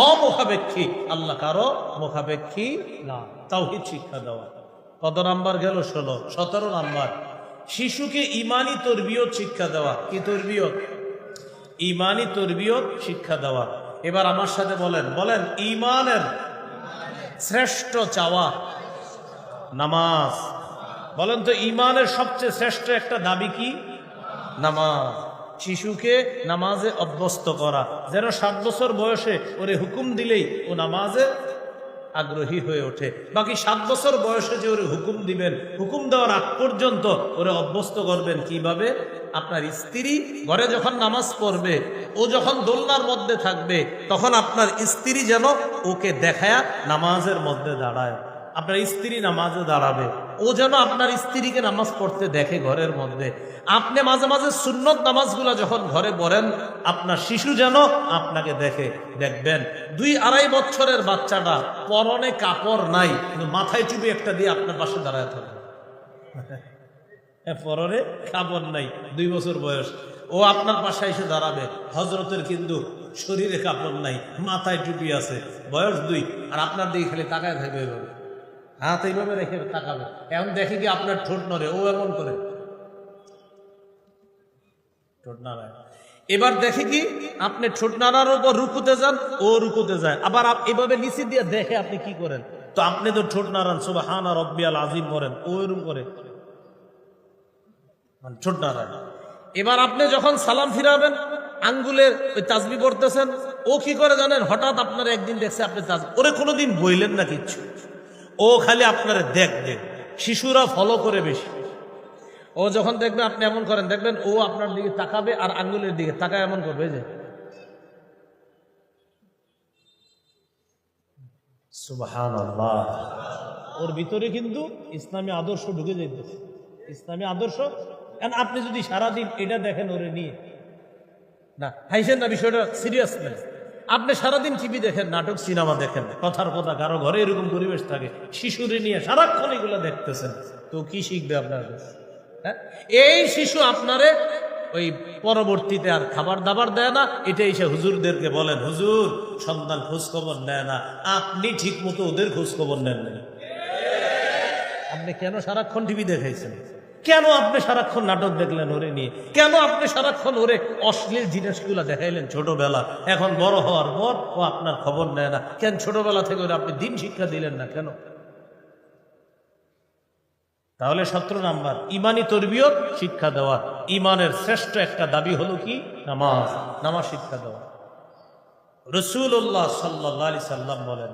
Speaker 1: অমুখাপেক্ষী, আল্লাহ কারো মুখাপেক্ষী না। তাওহীদ শিক্ষা দেওয়া। কত নাম্বার গেল? 16। 17 নাম্বার শিশুকে ঈমানি তরবিয়ত শিক্ষা দেওয়া। কি তরবিয়ত? ঈমানি তরবিয়ত শিক্ষা দেওয়া। এবার আমার সাথে বলেন, বলেন ঈমানের শ্রেষ্ঠ চাওয়া নামাজ। বলেন তো ঈমানের সবচেয়ে শ্রেষ্ঠ একটা দাবি কি? নামাজ। শিশুকে নামাজে অভ্যস্ত করা, যেন 7 বছর বয়সে ওরে হুকুম দিলেই ও নামাজে আগ্রহী হয়ে ওঠে। বাকি 7 বছর বয়সে যে ওরে হুকুম দিবেন, হুকুম দেওয়ার আগ পর্যন্ত ওরে অভ্যস্ত করবেন কিভাবে? আপনার স্ত্রী ঘরে যখন নামাজ পড়বে, ও যখন দোলনার মধ্যে থাকবে, তখন আপনার স্ত্রী যেন ওকে দেখায়া নামাজের মধ্যে দাঁড়ায়। আপনার স্ত্রী নামাজে দাঁড়াবে, ও যেন আপনার স্ত্রীকে নামাজ পড়তে দেখে ঘরের মধ্যে। আপনি মাঝে মাঝে সুন্নত নামাজগুলা যখন ঘরে পড়েন, আপনার শিশু যেন আপনাকে দেখে। দেখবেন 2-2.5 বছরের বাচ্চাটা পরনে কাপড় নাই, কিন্তু মাথায় চুপি একটা দিয়ে আপনার পাশে দাঁড়ায় থাকে। পরনে কাপড় নাই, 2 বছর বয়স, ও আপনার পাশে এসে দাঁড়াবে। হজরতের কিন্তু শরীরে কাপড় নাই, মাথায় টুপি আছে, বয়স 2, আর আপনার দিকে খালি তাকায় থাকবে এইভাবে, হাত এইভাবে রেখে তাকাবে। এখন দেখে কি আপনার ঠোঁট নড়ে, ও এমন করে। ঠোঁট নাড়ায়। এবার দেখে কি আপনি ঠোঁট নাড়ার উপর রুকুতে যান, ও রুকুতে যায়, আবার এভাবে নিচে দিয়ে দেখে আপনি কি করেন, তো আপনি তো ঠোঁট নাড়ান সুবহান রাব্বিয়াল আযীম করেন, ও এরকম করে মানে ঠোঁট নাড়ায়। এবার আপনি যখন সালাম ফিরাবেন আঙ্গুলের ওই তাসবিহ পড়তেছেন, ও কি করে জানেন, হঠাৎ আপনার একদিন দেখছে আপনি তাসবিহ, ওরে কোনোদিন বইলেন না কিচ্ছু, ও খালি আপনার দেখ। শিশুরা ফলো করে বেশি, ও যখন দেখবে আপনি এমন করেন, দেখবেন ও আপনার দিকে তাকাবে আর আঙ্গুলের দিকে তাকায় এমন করবে যে সুবহানাল্লাহ। ওর ভিতরে কিন্তু ইসলামী আদর্শ ঢুকে যাইতেছে, ইসলামী আদর্শ। আপনি যদি সারাদিন এটা দেখেন ওরে নিয়ে, না হাইছেন না, বিষয়টা সিরিয়াস না। আপনি সারাদিন টিভি দেখেন, নাটক সিনেমা দেখেন, কথার কথা কারো ঘরে এরকম পরিবেশ থাকে, শিশুরে নিয়ে সারাক্ষণ এগুলো দেখতেছেন, তো কি শিখবে আপনার কাছে? হ্যাঁ, এই শিশু আপনারে ওই পরবর্তীতে আর খাবার দাবার দেয় না, এটাই সে হুজুরদেরকে বলেন, হুজুর সন্তান খোঁজ খবর নেয় না, আপনি ঠিক মতো ওদের খোঁজ খবর নেন না। আপনি কেন সারাক্ষণ টিভি দেখাইছেন, কেন আপনি সারাক্ষণ নাটক দেখলেন ওরে নিয়ে, কেন আপনি সারাক্ষণ ওরে অশ্লীল জিনিসগুলো দেখাইলেন ছোটবেলা, এখন বড় হওয়ার পর ও আপনার খবর নেয় না কেন? ছোটবেলা থেকে ওরে আপনি দিন শিক্ষা দিলেন না কেন? তাহলে 17 নাম্বার ইমানি তরবিয়ত শিক্ষা দেওয়া। ইমানের শ্রেষ্ঠ একটা দাবি হলো কি? নামাজ। নামাজ শিক্ষা দেওয়া। রাসূলুল্লাহ সাল্লাল্লাহু আলাইহি সাল্লাম বলেন,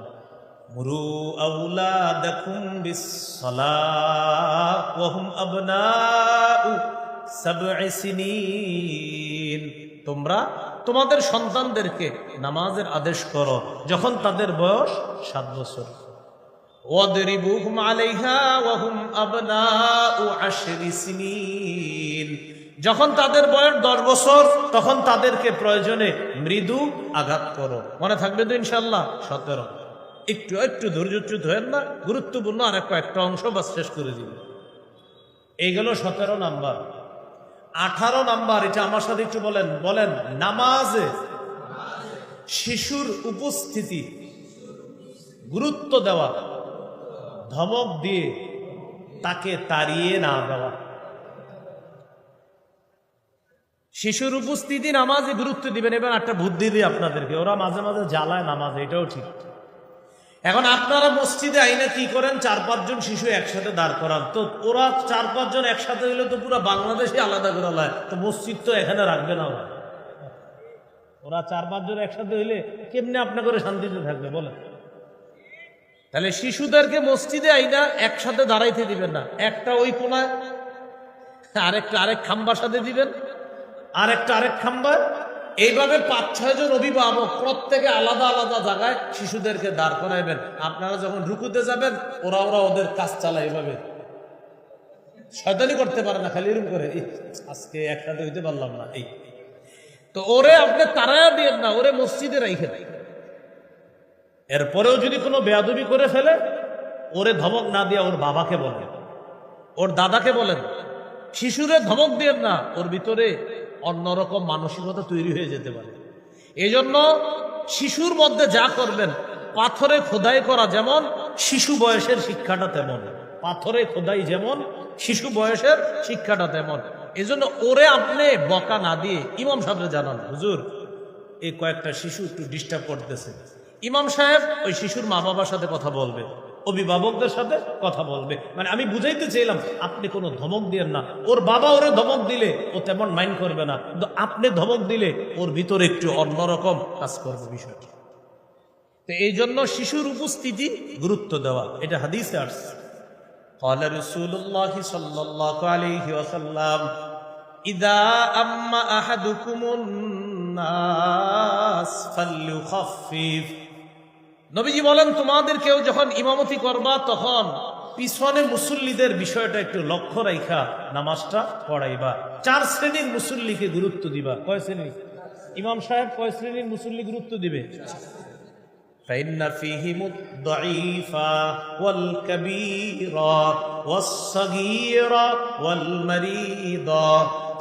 Speaker 1: মুরু আওলাদাকুম বিস-সালাহ ওয়া হুম আবনাউ 7 সিনিন। তোমরা তোমাদের সন্তানদেরকে নামাজের আদেশ করো যখন তাদের বয়স 7 বছর। ওয়াদরিবুহুম আলাইহা ওয়া হুম আবনাউ 10 সিনিন। যখন তাদের বয়স 10 বছর তখন তাদেরকে প্রয়োজনে মৃদু আঘাত করো। মনে থাকবে তো ইনশাআল্লাহ? 17। একটু ধৈর্যচ্যুত হয়েন না, গুরুত্বপূর্ণ আর একটা অংশ বাস শেষ করে দিন। এই গেল 17 নাম্বার। 18 নাম্বার, এটা আমার সাথে একটু বলেন। নামাজে শিশুর উপস্থিতি গুরুত্ব দেওয়া, ধমক দিয়ে তাকে তাড়িয়ে না দেওয়া। শিশুর উপস্থিতি নামাজে গুরুত্ব দিবেন। এবার একটা বুদ্ধি দিই আপনাদেরকে, ওরা মাঝে মাঝে জ্বালায় নামাজ, এটাও ঠিক। এখন আপনারা মসজিদে আইনে কি করেন, 4-5 জন শিশু একসাথে দাঁড় করান, তো ওরা 4-5 জন একসাথে হইলে তো পুরো বাংলাদেশে আলাদা করে লয়, তো মসজিদ তো এখানে রাখবে না ওরা 4-5 জন একসাথে হইলে কেমনে আপনার করে শান্তিতে থাকবে বলেন? তাহলে শিশুদেরকে মসজিদে আইনা একসাথে দাঁড়াইতে দিবেন না, একটা ওই কোনায়, আরেক খাম্বার সাথে দিবেন, আরেক খাম্বার, এইভাবে 5-6 জন অভিভাবক প্রত্যেকে আলাদা আলাদা জায়গায় শিশুদেরকে দাঁড় করাইবেন। আপনারা যখন রুকুতে যাবেন ওরা ওদের কাজ চালায়, এইভাবে শয়তানি করতে পারে না, খালি এরকম করে আজকে একসাথে হইতে পারলাম না, এই তো ওরে আপনি তাড়ায়া দিয়েন না, ওরে মসজিদে রাইখে। এরপরেও যদি কোনো বেয়াদবি করে ফেলে ওরে ধমক না দিয়া ওর বাবাকে বলেন, ওর দাদাকে বলেন। শিশুরে ধমক দিয়েন না, ওর ভিতরে অন্যরকম মানসিকতা তৈরি হয়ে যেতে পারে। এই জন্য শিশুর মধ্যে যা করবেন, পাথরে খোদাই করা যেমন শিশু বয়সের শিক্ষাটা তেমন, পাথরে খোদাই যেমন শিশু বয়সের শিক্ষাটা তেমন। এই জন্য ওরে আপনি বকা না দিয়ে ইমাম সাহেবকে জানান, হুজুর এই কয়েকটা শিশু একটু ডিস্টার্ব করতেছে। ইমাম সাহেব ওই শিশুর মা বাবার সাথে কথা বলবে, অভিভাবকদের সাথে কথা বলবে। মানে আমি বুঝাইতে চাইলাম আপনি কোনো ধমক দিয়েন না। ওর বাবা ওরে ধমক দিলে ও তেমন মাইন্ড করবে না, কিন্তু আপনি ধমক দিলে ওর ভিতরে একটু অন্যরকম কাজ করবে বিষয়টি। তো এই জন্য শিশুর উপস্থিতি গুরুত্ব দেওয়া, এটা হাদিসে আসছে। قال رسول الله صلى الله عليه وسلم إذا أما أحدكم الناس فليخفف। নবীজি বলেন, তোমাদের কেউ যখন ইমামতি করবা তখন পিছনে মুসল্লিদের বিষয়টা একটু লক্ষ্য রাখা নামাজটা পড়াইবা। 4 শ্রেণীর মুসল্লিকে গুরুত্ব দিবা। কয় শ্রেণী? ইমাম সাহেব কয় শ্রেণীর মুসল্লি গুরুত্ব দিবে? فإن فيهم الضعيف والكبير والصغير والمريض।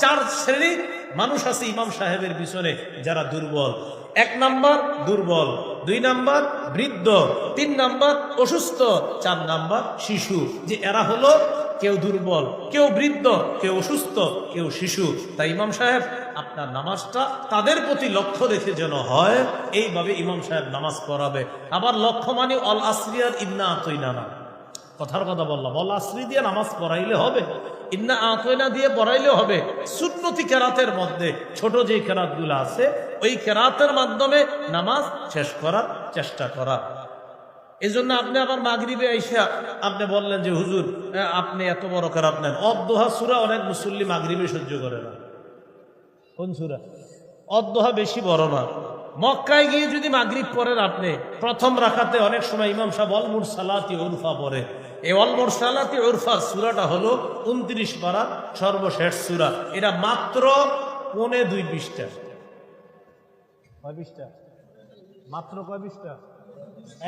Speaker 1: 4 শ্রেণীর মানুষ আছে ইমাম সাহেবের পিছনে যারা দুর্বল। 1 নাম্বার দুর্বল, 2 নাম্বার বৃদ্ধ, 3 নাম্বার অসুস্থ, 4 নাম্বার শিশু। যে এরা হলো কেউ দুর্বল, কেউ বৃদ্ধ, কেউ অসুস্থ, কেউ শিশু। তাই ইমাম সাহেব আপনার নামাজটা তাদের প্রতি লক্ষ্য রেখে যেন হয়, এইভাবে ইমাম সাহেব নামাজ পড়াবে। আবার লক্ষ্য মানে অল আসরিয়ার ইন্না আতইনা না, কথার কথা বললাম, অল আসরি দিয়ে নামাজ পড়াইলে হবে, ইন্না আতইনা দিয়ে পড়াইলে হবে। সুন্নতি কেরাতের মধ্যে ছোট যে কেরাতগুলো আছে ওই কেরাতের মাধ্যমে নামাজ শেষ করার চেষ্টা করা। এই জন্য আপনি আবার মাগরিবে আইসা আপনি বললেন যে হুজুর আপনি এত বড় কেরাত নেন, অদ্দোহা সূরা অনেক মুসল্লি মাগরিবে সহ্য করে না। কোন সূরা? অদ্দোহা বেশি বড় না। মক্কায় গিয়ে যদি মাগরিব পড়েন আপনি, প্রথম রাকাতে অনেক সময় ইমাম সাহেব অল মুরসালাতি উরফা পড়ে। এই অল মুরসালাতি উরফার সূরাটা হলো 29 পারা সর্বশেষ সূরা। এটা মাত্র 2.25 পৃষ্ঠা। কয় পৃষ্ঠা? মাত্র কয় পৃষ্ঠা?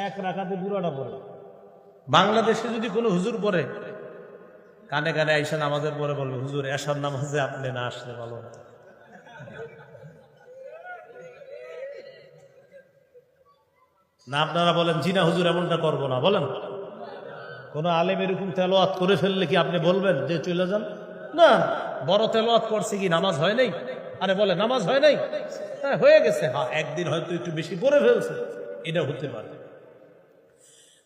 Speaker 1: এক রাকাতে পুরোটা পড়ে। বাংলাদেশে যদি কোনো হুজুর পড়ে, কানে কানে আইসা নামাজের পরে বলবে হুজুর এশার নামাজে আপনি না আসলে ভালো হতো। না আপনারা বলেন জি না হুজুর এমনটা করবো না, বলেন। কোন আলেম এরকম তেলাওয়াত করে ফেললে কি আপনি বলবেন যে চলে যান? না, বড় তেলাওয়াত করছে কি নামাজ হয় নাই? আরে বলে নামাজ হয় নাই, হ্যাঁ হয়ে গেছে, হ্যাঁ একদিন হয়তো একটু বেশি পড়ে ফেলছে, এটা হতে পারে।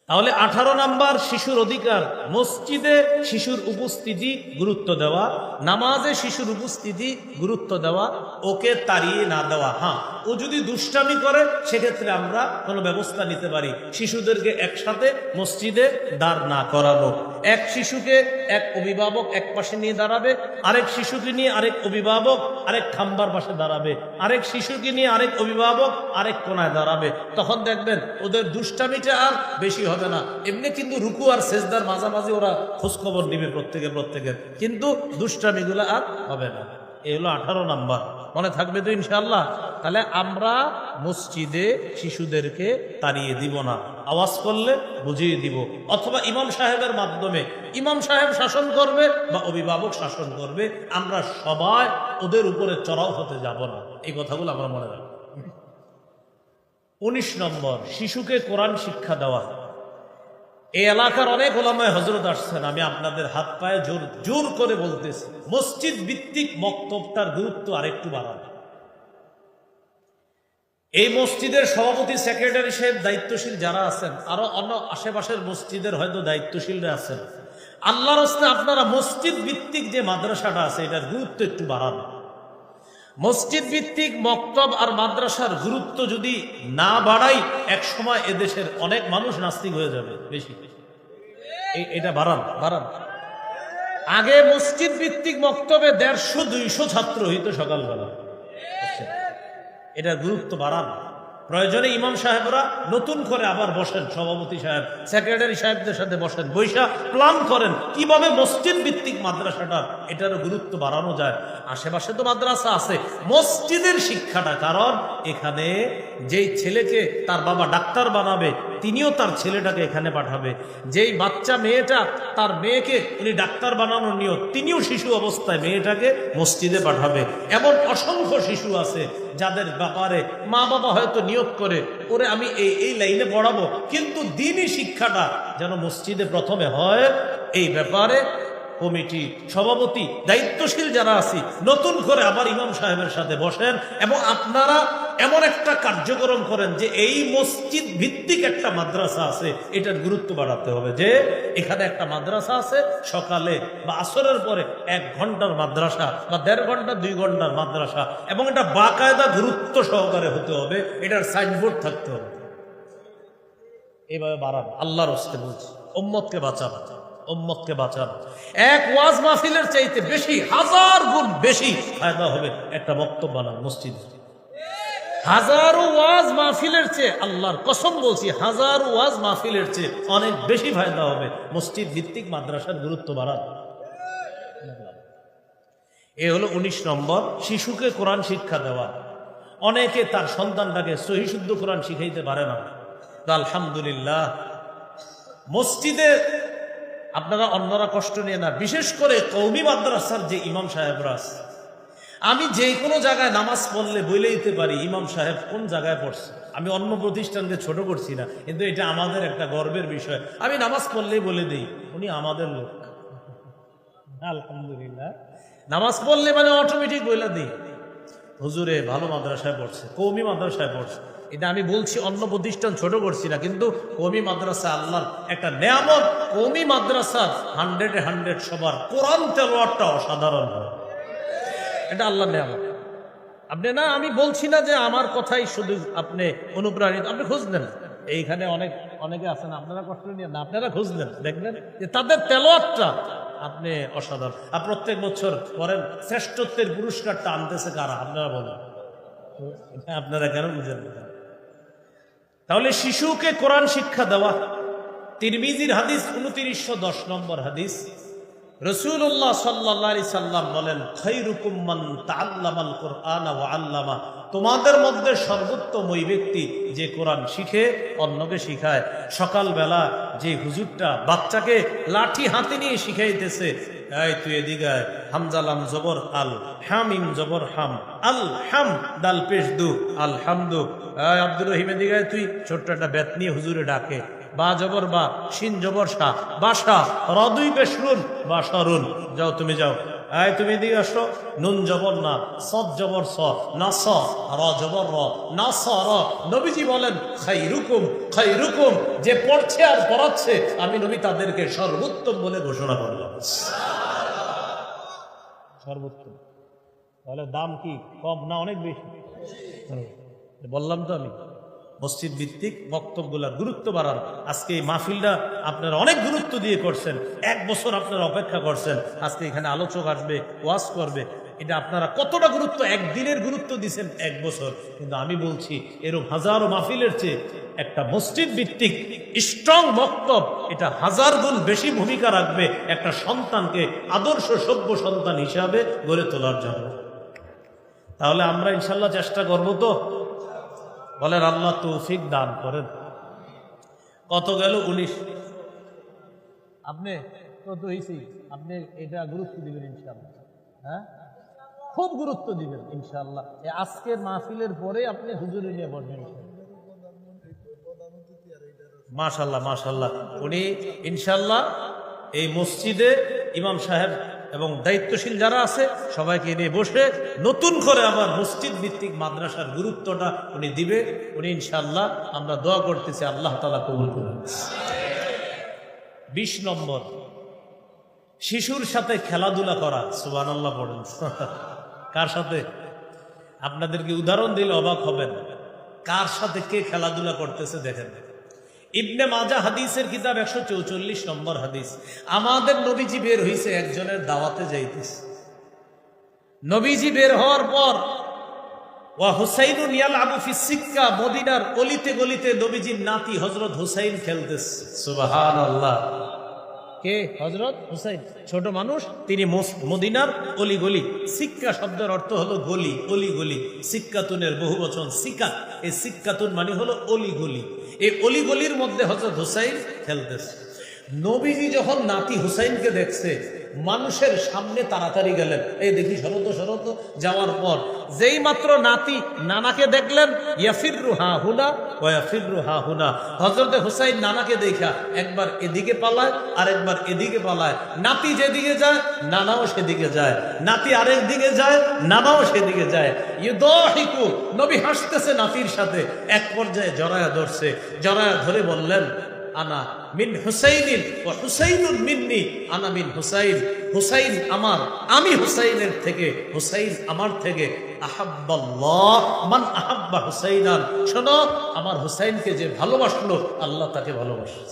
Speaker 1: তাহলে 18 নাম্বার শিশুর অধিকার, মসজিদে শিশুর উপস্থিতি গুরুত্ব দেওয়া, নামাজে শিশুর উপস্থিতি গুরুত্ব দেওয়া, ওকে তাড়িয়ে না দেওয়া। হ্যাঁ, ও যদি দুষ্টামি করে সেক্ষেত্রে আমরা কোনো ব্যবস্থা নিতে পারি। শিশুদেরকে একসাথে মসজিদে দাঁড় না করানো, এক শিশুকে এক অভিভাবক এক পাশে নিয়ে দাঁড়াবে, আরেক শিশুকে নিয়ে আরেক অভিভাবক আরেক খাম্বার পাশে দাঁড়াবে, আরেক শিশুকে নিয়ে আরেক অভিভাবক আরেক কোনায় দাঁড়াবে। তখন দেখবেন ওদের দুষ্টামিটা আর বেশি হবে না। এমনি কিন্তু রুকু আর সেজদার মাঝামাঝি ওরা খোঁজখবর নিবে প্রত্যেকের, কিন্তু দুষ্টামিগুলো আর হবে না। এই হলো 18 নাম্বার। মনে থাকবে তো ইনশাআল্লাহ? তাহলে আমরা মসজিদে শিশুদেরকে তাড়িয়ে দিব না, আওয়াজ করলে বুঝিয়ে দিব, অথবা ইমাম সাহেবের মাধ্যমে, ইমাম সাহেব শাসন করবে বা অভিভাবক শাসন করবে, আমরা সবাই ওদের উপরে চড়াও হতে যাব না। এই কথাগুলো আমরা মনে রাখবো। 19 নম্বর, শিশুকে কোরআন শিক্ষা দেওয়া। এই এলাকার অনেক ওলামায়ে হযরত আসছেন, আমি আপনাদের হাত পায়ে জোর করে বলতেছি, মসজিদ ভিত্তিক মক্তবটার গুরুত্ব আরেকটু বাড়ান। এই মসজিদের সভাপতি, সেক্রেটারি সাহেব, দায়িত্বশীল যারা আছেন, আরো অন্য আশেপাশের মসজিদের হয়তো দায়িত্বশীলরা আছেন, আল্লাহর রাস্তায় আপনারা মসজিদ ভিত্তিক যে মাদ্রাসাটা আছে এটার গুরুত্ব একটু বাড়ান। মসজিদ ভিত্তিক মক্তব আর মাদ্রাসার গুরুত্ব যদি না বাড়াই, এক সময় এদেশের অনেক মানুষ নাস্তিক হয়ে যাবে। বেশি এটা বাড়ান। আগে মসজিদ ভিত্তিক মক্তবে 150-200 ছাত্র হইতো সকালবেলা, এটার গুরুত্ব বাড়ান। প্রয়োজনে ইমাম সাহেবরা নতুন করে আবার বসেন, সভাপতি সাহেব সেক্রেটারি সাহেবদের সাথে বসেন, বৈশা প্ল্যান করেন কিভাবে মসজিদ ভিত্তিক মাদ্রাসাটা এটারও গুরুত্ব বাড়ানো যায়। আশেপাশে তো মাদ্রাসা আছে, মসজিদের শিক্ষাটা, কারণ এখানে যেই ছেলেকে তার বাবা ডাক্তার বানাবে তিনিও তার ছেলেটাকে এখানে পাঠাবে, যেই বাচ্চা মেয়েটা তার মেয়েকে উনি ডাক্তার বানানোর নিয়ত, তিনিও শিশু অবস্থায় মেয়েটাকে মসজিদে পাঠাবে। এমন অসংখ্য শিশু আছে যাদের ব্যাপারে মা বাবা হয়তো নিয়ত করে ওরে আমি এই লাইনে পড়াবো, কিন্তু দ্বীনি শিক্ষাটা যেন মসজিদে প্রথমে হয়। এই ব্যাপারে কমিটি, সভাপতি, দায়িত্বশীল যারা আছি, নতুন করে আবার ইমাম সাহেবের সাথে বসেন এবং আপনারা এমন একটা কার্যক্রম করেন যে এই মসজিদ ভিত্তিক একটা মাদ্রাসা আছে, এটার গুরুত্ব বাড়াতে হবে। যে এখানে একটা মাদ্রাসা আছে, সকালে বা আসরের পরে 1 ঘন্টার মাদ্রাসা বা 1.5 ঘন্টা 2 ঘন্টার মাদ্রাসা, এবং এটা বাকায়দা গুরুত্ব সহকারে হতে হবে, এটার সাইনবোর্ড থাকতে হবে। এইভাবে বাড়ান, আল্লাহর রাস্তায় বলছি, উম্মতকে বাঁচান, উম্মতকে বাঁচান। এক ওয়াজ মাহফিলের চাইতে বেশি, 1000 গুণ বেশি ফায়দা হবে একটা বক্তব্য বানান মসজিদে। 1000 ওয়াজ মাহফিলের চেয়ে, আল্লাহর কসম বলছি, 1000 ওয়াজ মাহফিলের চেয়ে অনেক বেশি ফায়দা হবে মসজিদ ভিত্তিক মাদ্রাসার গুরুত্ব বাড়ান। এ হলো 19 নম্বর, শিশুকে কোরআন শিক্ষা দেওয়া। অনেকে তার সন্তানটাকে সহিহ শুদ্ধ কোরআন শিখাইতে পারে না, তো আলহামদুলিল্লাহ মসজিদে আপনারা অন্যরা কষ্ট নিয়ে না, বিশেষ করে কওমি মাদ্রাসার যে ইমাম সাহেবরা আছে, আমি যে কোনো জায়গায় নামাজ পড়লে বলে দিতে পারি ইমাম সাহেব কোন জায়গায় পড়ছে। আমি অন্য প্রতিষ্ঠানকে ছোট করছি না, কিন্তু এটা আমাদের একটা গর্বের বিষয়। আমি নামাজ পড়লেই বলে দিই উনি আমাদের লোক, আলহামদুলিল্লাহ। নামাজ পড়লে মানে অটোমেটিক বলে দিই। হুজুরে ভালো মাদ্রাসায় পড়ছে, কওমি মাদ্রাসায় পড়ছে। এটা আমি বলছি অন্য প্রতিষ্ঠান ছোট করছি না, কিন্তু কওমি মাদ্রাসা আল্লাহর একটা নেয়ামত। কওমি মাদ্রাসা 100-এ 100 সবার কোরআন তেলাওয়াতটা অসাধারণ হয়, এটা আল্লাহর নেয়ামত। আপনি না, আমি বলছি না যে আমার কথাই শুধু আপনি অনুপ্রাণিত, আপনি খোঁজ নেন। এইখানে অনেকে আছেন, আপনারা কষ্ট নিয়ে না, আপনারা খোঁজ নেন, দেখবেন যে তাদের তেলাওয়াতটা আপনি অসাধারণ। আর প্রত্যেক বছর করেন, শ্রেষ্ঠত্বের পুরস্কারটা আনতেছে কারা আপনারা বলেন? আপনারা কেন বুঝেন না? তাহলে শিশুকে কোরআন শিক্ষা দেওয়া। তিরমিজির হাদিস 2910 নম্বর হাদিস, রাসূলুল্লাহ সাল্লাল্লাহু আলাইহি সাল্লাম বলেন, খায়রুকুম মান তাআল্লামাল কুরআনা ওয়া আল্লামা, তোমাদের মধ্যে সর্বোত্তম ওই ব্যক্তি যে কোরআন শিখে অন্যকে শিখায়। সকালবেলা যে হুজুরটা বাচ্চাকে লাঠি হাতে নিয়ে শিখাইতেছে, এই তুই এদিকে আয়, হামজালাম জবর আল, হামিম জবর হাম, আল হাম দাল পেশ দু আলহামদু, আব্দুর রহিম এদিকে আয়, তুই ছোট্ট একটা বেত নিয়ে হুজুরে ডাকে, বা জবর বা, শিন জবর শা, বাসা, রদুই পেশরুন বা সরুন, যাও তুমি যাও, আয় তুমি এদিকে আসো, নুন জবর না, সদ জবর স, না স, র জবর র, না স র। নবীজি বলেন, খায়রুকুম খায়রুকুম, যে পড়ছে আর পড়াচ্ছে আমি নবী তাদেরকে সর্বোত্তম বলে ঘোষণা করলাম। সর্বোত্তম। তাহলে দাম কি কম না অনেক বেশি? বললাম তো আমি মসজিদ ভিত্তিক বক্তব্যগুলার গুরুত্ব বাড়ান। আজকে এই মাহফিলটা আপনারা অনেক গুরুত্ব দিয়ে করছেন, 1 বছর আপনারা অপেক্ষা করছেন, আজকে এখানে আলোচক আসবে, ওয়াজ করবে, এটা আপনারা কতটা গুরুত্ব, একদিনের গুরুত্ব দিচ্ছেন 1 বছর। কিন্তু আমি বলছি এরকম হাজারো মাহফিলের চেয়ে একটা মসজিদ ভিত্তিক স্ট্রং বক্তব্য, এটা 1000 গুণ বেশি ভূমিকা রাখবে একটা সন্তানকে আদর্শ সভ্য সন্তান হিসাবে গড়ে তোলার জন্য। তাহলে আমরা ইনশাল্লাহ চেষ্টা করবো তো? বলেন আল্লাহ তৌফিক দান করেন। কত গেল? 19। আপনি কত হয়েছি? আপনি এটা গুরুত্ব দিবেন ইনশাল্লাহ, হ্যাঁ, খুব গুরুত্ব দিবেন ইনশাল্লাহ। আজকের মাহফিলের পরে আপনি হুজুরে নিয়ে বসবেন মাশাল্লাহ মাশাল্লাহ। উনি ইনশাল্লাহ এই মসজিদে ইমাম সাহেব এবং দায়িত্বশীল যারা আছে সবাইকে নিয়ে বসে নতুন করে আবার মসজিদ ভিত্তিক মাদ্রাসার গুরুত্বটা উনি দিবে। উনি ইনশাল্লাহ, আমরা দোয়া করতেছি আল্লাহ তাআলা কবুল করুন। 20 নম্বর, শিশুর সাথে খেলাধুলা করা। সুবহানাল্লাহ পড়েন। কার সাথে? আপনাদেরকে উদাহরণ দিলে অবাক হবেন, কার সাথে কে খেলাধুলা করতেছে দেখেন। ইবনে মাজাহ হাদিসের কিতাব 144 নম্বর হাদিস, আমাদের নবীজি বের হইছে একজনের দাওয়াতে যাইতেছে। নবীজি বের হওয়ার পর ওয়া হুসাইনুন ইয়ালআবু ফিস সিক্কা, মদিনার অলিতে গলিতে নবীজির নাতি হযরত হুসাইন খেলতেছে। সুবহানাল্লাহ। কে? হযরত হুসাইন। ছোট মানুষ, তিনি মদিনার অলি গলি। সিক্কা শব্দের অর্থ হলো গলি, অলি গলি। সিক্কাতুনের বহুবচন সিকাত। এই সিক্কাতুন মানে হলো অলি গলি। এই অলি গলির মধ্যে হযরত হুসাইন খেলতেছে। নবীজি যখন নাতি হুসাইনকে দেখছে, মানুষের সামনে তাড়াতাড়ি গেলেন, এই দেখি শরত শরত। যাওয়ার পর যেই মাত্র নাতি নানাকে দেখলেন, ইয়াফিরু হা হুনা ওয়া ইয়াফিরু হা হুনা, হযরতে হুসাইন নানাকে দেখা একবার এদিকে পালায় আর একবার এদিকে পালায়। নাতি যেদিকে যায় নানাও সেদিকে যায়, নাতি আরেক দিকে যায় নানাও সেদিকে যায়। ইউদাহিকু, নবী হাসতেছে নাতির সাথে। এক পর্যায়ে জড়ায়া ধরছে, জড়ায়া ধরে বললেন, আনা মিন হুসাইনিন ওয়া হুসাইনুন মিন্নি, আনা মিন হুসাইন, হুসাইন আমার, আমি হুসাইনের থেকে, হুসাইন আমার থেকে। আহাব্বাল্লাহ মান আহাব্বা হুসাইনান, শোনো, আমার হুসাইনকে যে ভালোবাসলো আল্লাহ তাকে ভালোবাসে।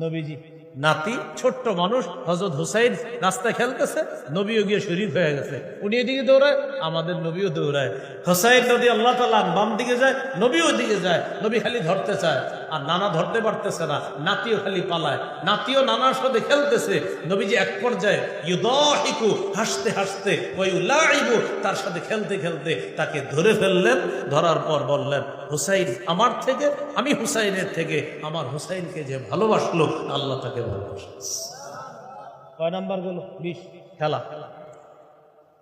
Speaker 1: নবীজি নাতি, ছোট্ট মানুষ, হযরত হুসাইন রাস্তায় খেলতেছে, নবীও গিয়ে শরীর হয়ে গেছে। উনি এদিকে দৌড়ায়, আমাদের নবীও দৌড়ায়। হুসাইন রাদিয়াল্লাহু তাআলা বাম দিকে যায়, নবীও দিকে যায়। নবী খালি ধরতে চায় আর নানা ধরতে পারতেছে না, নাতিও খালি পালায়। নাতিও নানার সাথে খেলতেছে। নবীজি এক পর্যায়ে ইউদাহিকু, হাসতে হাসতে, ওয়া ইউলাইবু, তার সাথে খেলতে খেলতে তাকে ধরে ফেললেন। ধরার পর বললেন, হুসাইন আমার থেকে, আমি হুসাইনের থেকে, আমার হুসাইনকে যে ভালোবাসলো আল্লাহ তাকে ভালোবাসে। কয় নাম্বার গেল? 20। খেলা।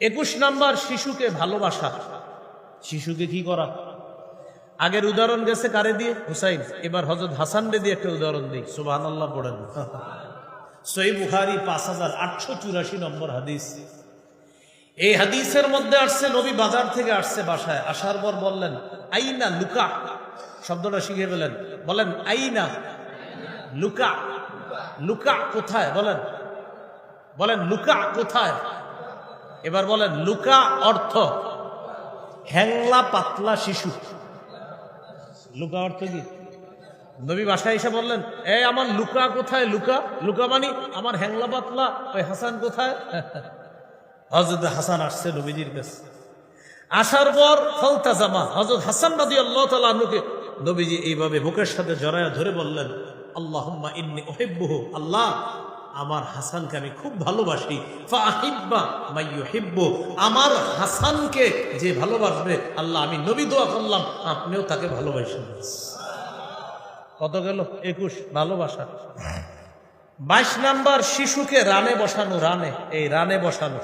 Speaker 1: 21 নাম্বার, শিশুকে ভালোবাসা। শিশুকে কি করা? আগের উদাহরণ গেছে কারে দিয়ে? হুসাইন। এবার হযরত হাসান দিয়ে একটা উদাহরণ দিই। সুবহানাল্লাহ পড়েন। সহিহ বুখারী 5884 নম্বর হাদিস, এই হাদিসের মধ্যে আসছে নবী বাজার থেকে আসছে বাসায়, আসার পর বললেন আইনা লুকা, শব্দটা শিখে ফেলেন, বলেন আইনা লুকা, লুকা কোথায়, বলেন বলেন লুকা কোথায়। এবার বলেন লুকা অর্থ হ্যাংলা পাতলা শিশু। লুকা অর্থ কি? নবী বাসায় এসে বললেন এই আমার লুকা কোথায়, লুকা, লুকা মানে আমার হ্যাংলা পাতলা ওই হাসান কোথায়। হযরত হাসান আসছে নবীজির কাছে, আসার পর ফালতাজামা হযরত হাসান রাদিয়াল্লাহু তাআলা আনহুকে নবীজি এইভাবে বুকের সাথে জড়ায়া ধরে বললেন আল্লাহুম্মা ইন্নী উহিব্বুহু, আল্লাহ আমার হাসানকে আমি খুব ভালোবাসি, ফাআহিব্বা মান ইউহিব্বু, আমার হাসানকে যে ভালোবাসবে আল্লাহ আমি নবী দোয়া করলাম আপনিও তাকে ভালোবাসেন। কত গেল? 21 ভালোবাসা। 22 নাম্বার শিশুকে রানে বসানো, রানে, এই রানে বসানো।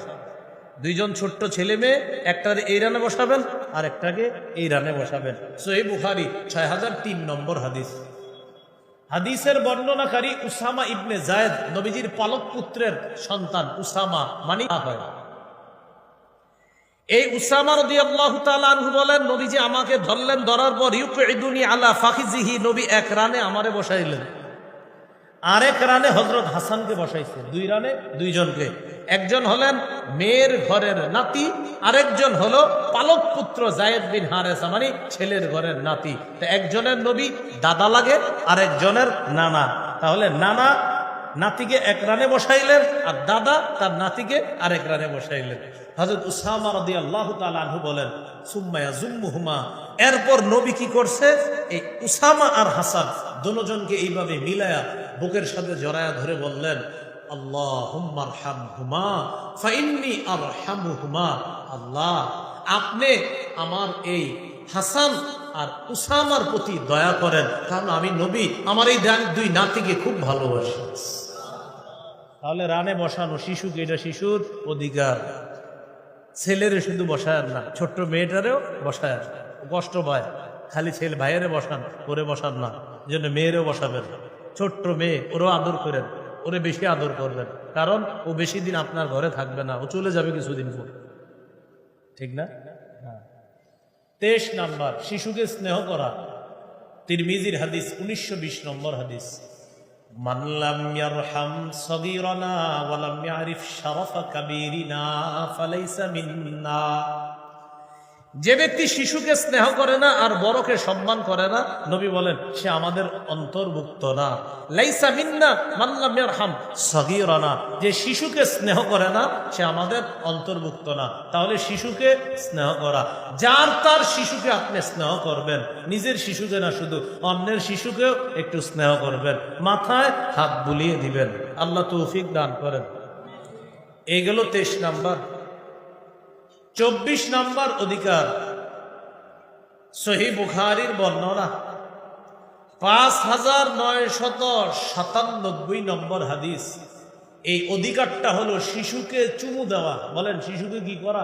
Speaker 1: দুইজন ছোট্ট ছেলে মেয়ে, একটার এই রানে বসাবেন আর একটাকে এই রানে বসাবেন। সহিহ বুখারী 6003 নম্বর হাদিস। হাদিসের বর্ণনাকারী উসামা ইবনে যায়েদ, নবীজির পালক পুত্রের সন্তান। উসামা মানে হয়। এই উসামা রাদিয়াল্লাহু তাআলা আনহু বলেন নবীজি আমাকে ধরলেন, ধরার পর ইউকঈদুনি আলা ফাখিজিহি, নবী এক রানে আমারে বসাইলেন, আরেক রানে হযরত হাসানকে বসাইছে। 2 রানে 2 জনকে, একজন হলেন মেয়ের ঘরের নাতি, আরেকজন হলো পালক পুত্র যায়েদ বিন হারেসা মানে ছেলের ঘরের নাতি। তো একজনের নবী দাদা লাগে, আরেকজনের নানা। তাহলে নানা নাতিকে এক রানে বসাইলেন আর দাদা তার নাতিকে আরেক রানে বসাইলেন। হযরত উসামা রাদিয়াল্লাহু তাআলা আনহু বলেন সুম্মা ইয়াজুম্মুহুমা, এরপর নবী কি করছে, এই উসামা আর হাসান দুজনকে এইভাবে মিলায়া বুকের সাথে জড়ায়া ধরে বললেন আল্লাহুম্মা আরহামহুমা ফাইন্নী আরহামুহুমা, আল্লাহ আপনি আমার এই হাসান আর উসামার প্রতি দয়া করেন, কারণ আমি নবী আমার এই 2 নাতিকে খুব ভালোবাসি। তাহলে রানে বসানো শিশুকে, এটা শিশুর অধিকার। ছেলেরে শুধু বসায় না, ছোট্ট মেয়েটারেও বসায়, কষ্ট পায়। খালি ছেলে ভাইয়েরে বসান, ওরে বসান না, জন্য মেয়েরেও বসাবেন। ছোট্ট মেয়ে, ওরও আদর করেন, ওরে বেশি আদর করবেন, কারণ ও বেশি দিন আপনার ঘরে থাকবে না, ও চলে যাবে কিছুদিন পর, ঠিক না? 23 নাম্বার শিশুকে স্নেহ করা। তিরমিজির হাদিস 1920 নম্বর হাদিস, মান লাম ইয়ারহাম সগীরানা ওয়া লাম ইয়ারিফ শারাফা কাবীরিনা ফালাইসা মিন্না। যে ব্যক্তি শিশুকে স্নেহ করে না আর বড়কে সম্মান করে না, নবী বলেন সে আমাদের অন্তর্ভুক্ত না। লাইসা মিন্না মান লাম ইয়ারহাম সগীরানা, যে শিশুকে স্নেহ করে না সে আমাদের অন্তর্ভুক্ত না। তাহলে শিশুকে স্নেহ করা, যার তার শিশুকে আপনি স্নেহ করবেন, নিজের শিশুকে না, শুধু অন্যের শিশুকেও একটু স্নেহ করবেন, মাথায় হাত বুলিয়ে দিবেন। আল্লাহ তৌফিক দান করেন। এই গেল 23 নাম্বার। 24 নাম্বার অধিকার, সহিহ বুখারীর বর্ণনা 5997 নম্বর হাদিস। এই অধিকারটা হলো শিশুকে চুমু দেওয়া। বলেন শিশুকে কি করা?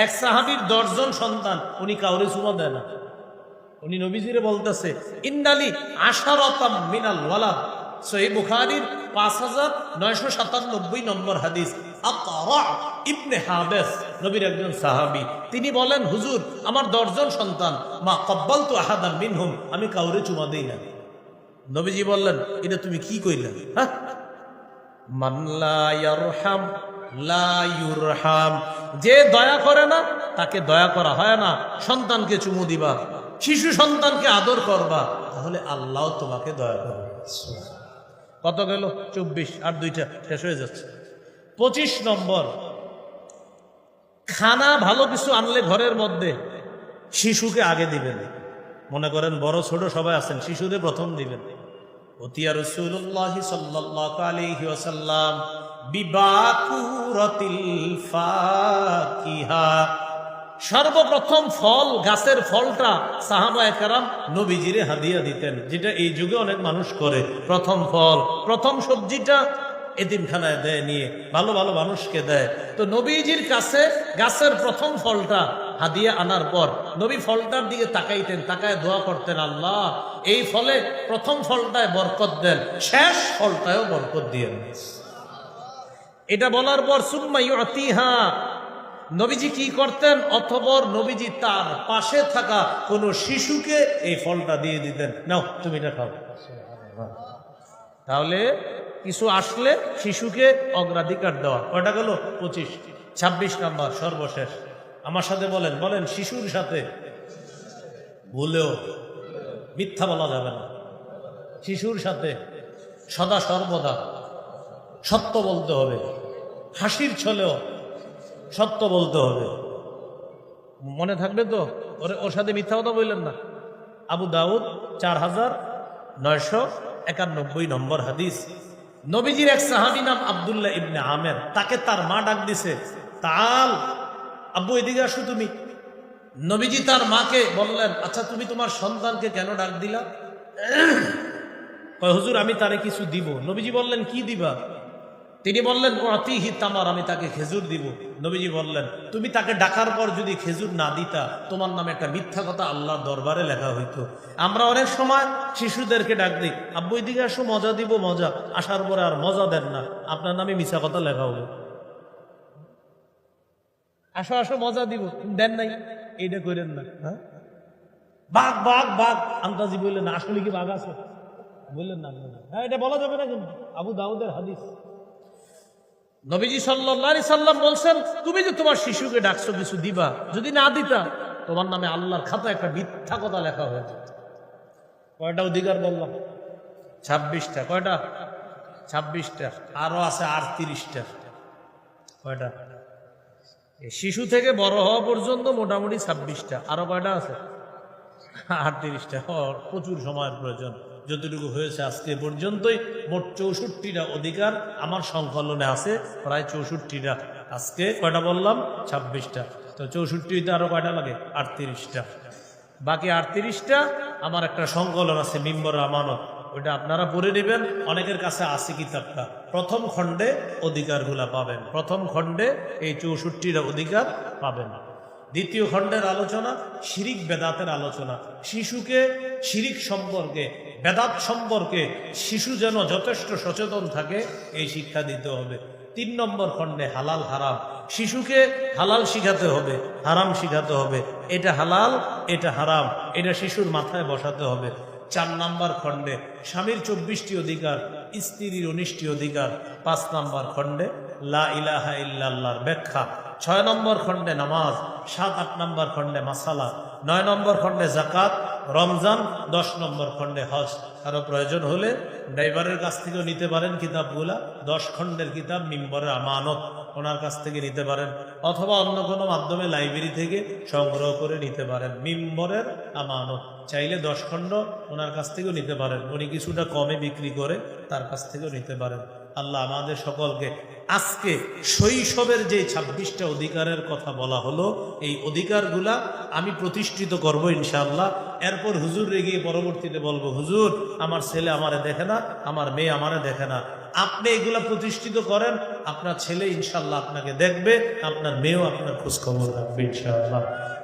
Speaker 1: এক সাহাবীর 10 জন সন্তান, উনি কাউরে চুমা দেয় না। উনি নবীজিরে বলতেছে ইন্নালি আশারাতাম মিনাল ওয়ালাদ। সহিহ বুখারীর 5997 নম্বর হাদিস। আকরা ইবনে হাবেস, নবীর একজন সাহাবী, তিনি বলেন হুজুর আমার 10 জন সন্তান, মা কব্বালতু আহাদাম মিনহুম, আমি কাউরে চুমা দেই না। নবীজি বললেন এটা তুমি কি কইলা? হ্যাঁ, মান লা ইয়ারহাম লা ইউরহাম, যে দয়া করে না তাকে দয়া করা হয় না। সন্তানকে চুমু দিবা, শিশু সন্তানকে আদর করবা, তাহলে আল্লাহ তোমাকে দয়া করবে। কত গেল? 24, আর 2টা শেষ হয়ে যাচ্ছে। 25 নম্বর, খানা ভালো কিছু আনলে ঘরের মধ্যে শিশুকে আগে দিবেন। মনে করেন বড় ছোট সবাই আছেন, শিশুদের প্রথম দিবেন। অতিয়া রাসূলুল্লাহ সাল্লাল্লাহু আলাইহি ওয়াসাল্লাম বিবাকুরাতিল ফাকিহা, সর্বপ্রথম ফল, গাছের ফলটা সাহাবায়ে কেরাম নবীজিরে হাদিয়া দিতেন, যেটা এই যুগে অনেক মানুষ করে। প্রথম ফল, প্রথম সবজিটা এতিমখানায় দেয়, নিয়ে ভালো ভালো মানুষকে দেয়। তো নবীজির কাছে গাছের প্রথম ফলটা হাদিয়া আনার পর নবী ফলটার দিকে তাকাইতেন, তাকায় দোয়া করতেন আল্লাহ এই ফলে প্রথম ফলটায় বরকত দেন, শেষ ফলটায়ও বরকত দিয়ে। এটা বলার পর সুম্মা ইউতিহা নবীজি কি করতেন? অতঃপর নবীজি তার পাশে থাকা কোনো শিশুকে এই ফলটা দিয়ে দিতেন, নাও তুমি এটা খাও। তাহলে কিছু আসলে শিশুকে অগ্রাধিকার দেওয়া। কয়টা গেল? 25। 26 নাম্বার সর্বশেষ, আমার সাথে বলেন, বলেন, শিশুর সাথে ভুলেও মিথ্যা বলা যাবে না। শিশুর সাথে সদা সর্বদা সত্য বলতে হবে, হাসির ছলেও সত্য বলতে হবে। মনে থাকবে তো? ওর সাথে মিথ্যা কথা বললেন না। আবু দাউদ 4991 নম্বর হাদিস। নবীজির এক সাহাবী নাম আব্দুল্লাহ ইবনে আমের, তাকে তার মা ডাক দিছে, তাল আব্বু এদিকে আসো তুমি। নবীজি তার মাকে বললেন, আচ্ছা তুমি তোমার সন্তানকে কেন ডাক দিলা? কয় হুজুর আমি তারে কিছু দিব। নবীজি বললেন কি দিবা? তিনি বললেন ওয়াতিহি তামার, আমি তাকে খেজুর দিব। নবীজি বললেন তুমি তাকে ডাকার পর যদি খেজুর না দিতা, তোমার নামে একটা মিথ্যা কথা আল্লাহর দরবারে লেখা হইতো। আমরা অনেক সময় শিশুদেরকে ডাক দিই, আব্বু এদিকে আসো মজা দিব, মজা, আসার পরে আর মজা দেন না, আপনার নামে মিথ্যা কথা লেখা হবে। আসো আসো মজা দিব, দেন নাই, এইটা করেন না। হ্যাঁ, বাঘ বাঘ বাঘ আন্তাজি বললেন, আসলে কি বাঘ আছে বললেন না? হ্যাঁ, এটা বলা যাবে না কিন্তু। আবু দাউদের হাদিস। নবীজি সাল্লাল্লাহু আলাইহি সাল্লাম বলছেন তুমি যে তোমার শিশুকে ডাকছো কিছু দিবা, যদি না দিতা তোমার নামে আল্লাহর খাতায় একটা মিথ্যা কথা লেখা হয়ে যেত। কয়টা অধিকার বললাম? 26টা। কয়টা? 26টা। আরো আছে 38টা। কয়টা? শিশু থেকে বড় হওয়া পর্যন্ত মোটামুটি 26টা। আরো কয়টা আছে? 38টা। প্রচুর সময়ের প্রয়োজন। যতটুকু হয়েছে আজকে পর্যন্তই। মোট 64টা অধিকার আমার সংকলনে আছে, প্রায় 64টা। আজকে কয়টা বললাম? 26টা। তো 64তে আরো কয়টা লাগে? 38টা। বাকি 38টা আমার একটা সংকলন আছে, মিম্বর আমানত, ওইটা আপনারা পড়ে নেবেন। অনেকের কাছে আছে কিতাবটা। প্রথম খণ্ডে অধিকারগুলা পাবেন, প্রথম খণ্ডে এই 64টা অধিকার পাবেন। দ্বিতীয় খণ্ডের আলোচনা শিরিক বেদাতের আলোচনা। শিশুকে শিরিক সম্পর্কে, বেদাত সম্পর্কে শিশু যেন যথেষ্ট সচেতন থাকে, এই শিক্ষা দিতে হবে। 3 নম্বর খণ্ডে হালাল হারাম। শিশুকে হালাল শিখাতে হবে, হারাম শিখাতে হবে। এটা হালাল, এটা হারাম, এটা শিশুর মাথায় বসাতে হবে। 4 নম্বর খণ্ডে স্বামীর 24টি অধিকার, স্ত্রীর 19টি অধিকার। 5 নম্বর খণ্ডে লা ইলাহা ইল্লাল্লাহর ব্যাখ্যা। 6 নম্বর খণ্ডে নামাজ। 7-8 নম্বর খণ্ডে মাসালা। 9 নম্বর খণ্ডে জাকাত, রমজান। 10 নম্বর খণ্ডে হজ। আরো প্রয়োজন হলে ড্রাইভারের কাছ থেকেও নিতে পারেন কিতাবগুলা। 10 খণ্ডের কিতাব মিম্বরের আমানত, ওনার কাছ থেকে নিতে পারেন, অথবা অন্য কোনো মাধ্যমে লাইব্রেরি থেকে সংগ্রহ করে নিতে পারেন। মিম্বরের আমানত চাইলে 10 খণ্ড ওনার কাছ থেকেও নিতে পারেন, উনি কিছুটা কমে বিক্রি করে, তার কাছ থেকেও নিতে পারেন। আল্লাহ আমাদের সকলকে আজকে শৈশবের যে 26টা অধিকারের কথা বলা হলো, এই অধিকারগুলা আমি প্রতিষ্ঠিত করব ইনশাআল্লাহ। এরপর হুজুরে গিয়ে পরবর্তীতে বলবো, হুজুর আমার ছেলে আমারে দেখে না, আমার মেয়ে আমারে দেখে না। আপনি এগুলা প্রতিষ্ঠিত করেন, আপনার ছেলে ইনশাআল্লাহ আপনাকে দেখবে, আপনার মেয়েও আপনার খোঁজখবর রাখবে ইনশাআল্লাহ।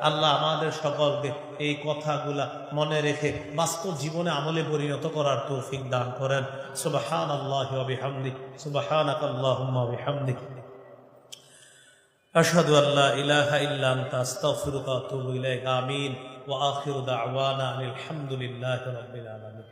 Speaker 1: আল্লাহ আমাদের সকলকে এই কথাগুলা মনে রেখে বাস্তব জীবনে আমলে পরিণত করার তৌফিক দান করেন। সুবহানাল্লাহি ওয়া বিহামদিহি, সুবহানাকাল্লাহুম্মা ওয়া বিহামদিক, আশহাদু আল্লা ইলাহা ইল্লা আনতা আস্তাগফিরুকা ওয়া আতুবু ইলাইক। আমিন। ওয়া আখিরু দাওয়ানা আলহামদুলিল্লাহি রাব্বিল আলামিন।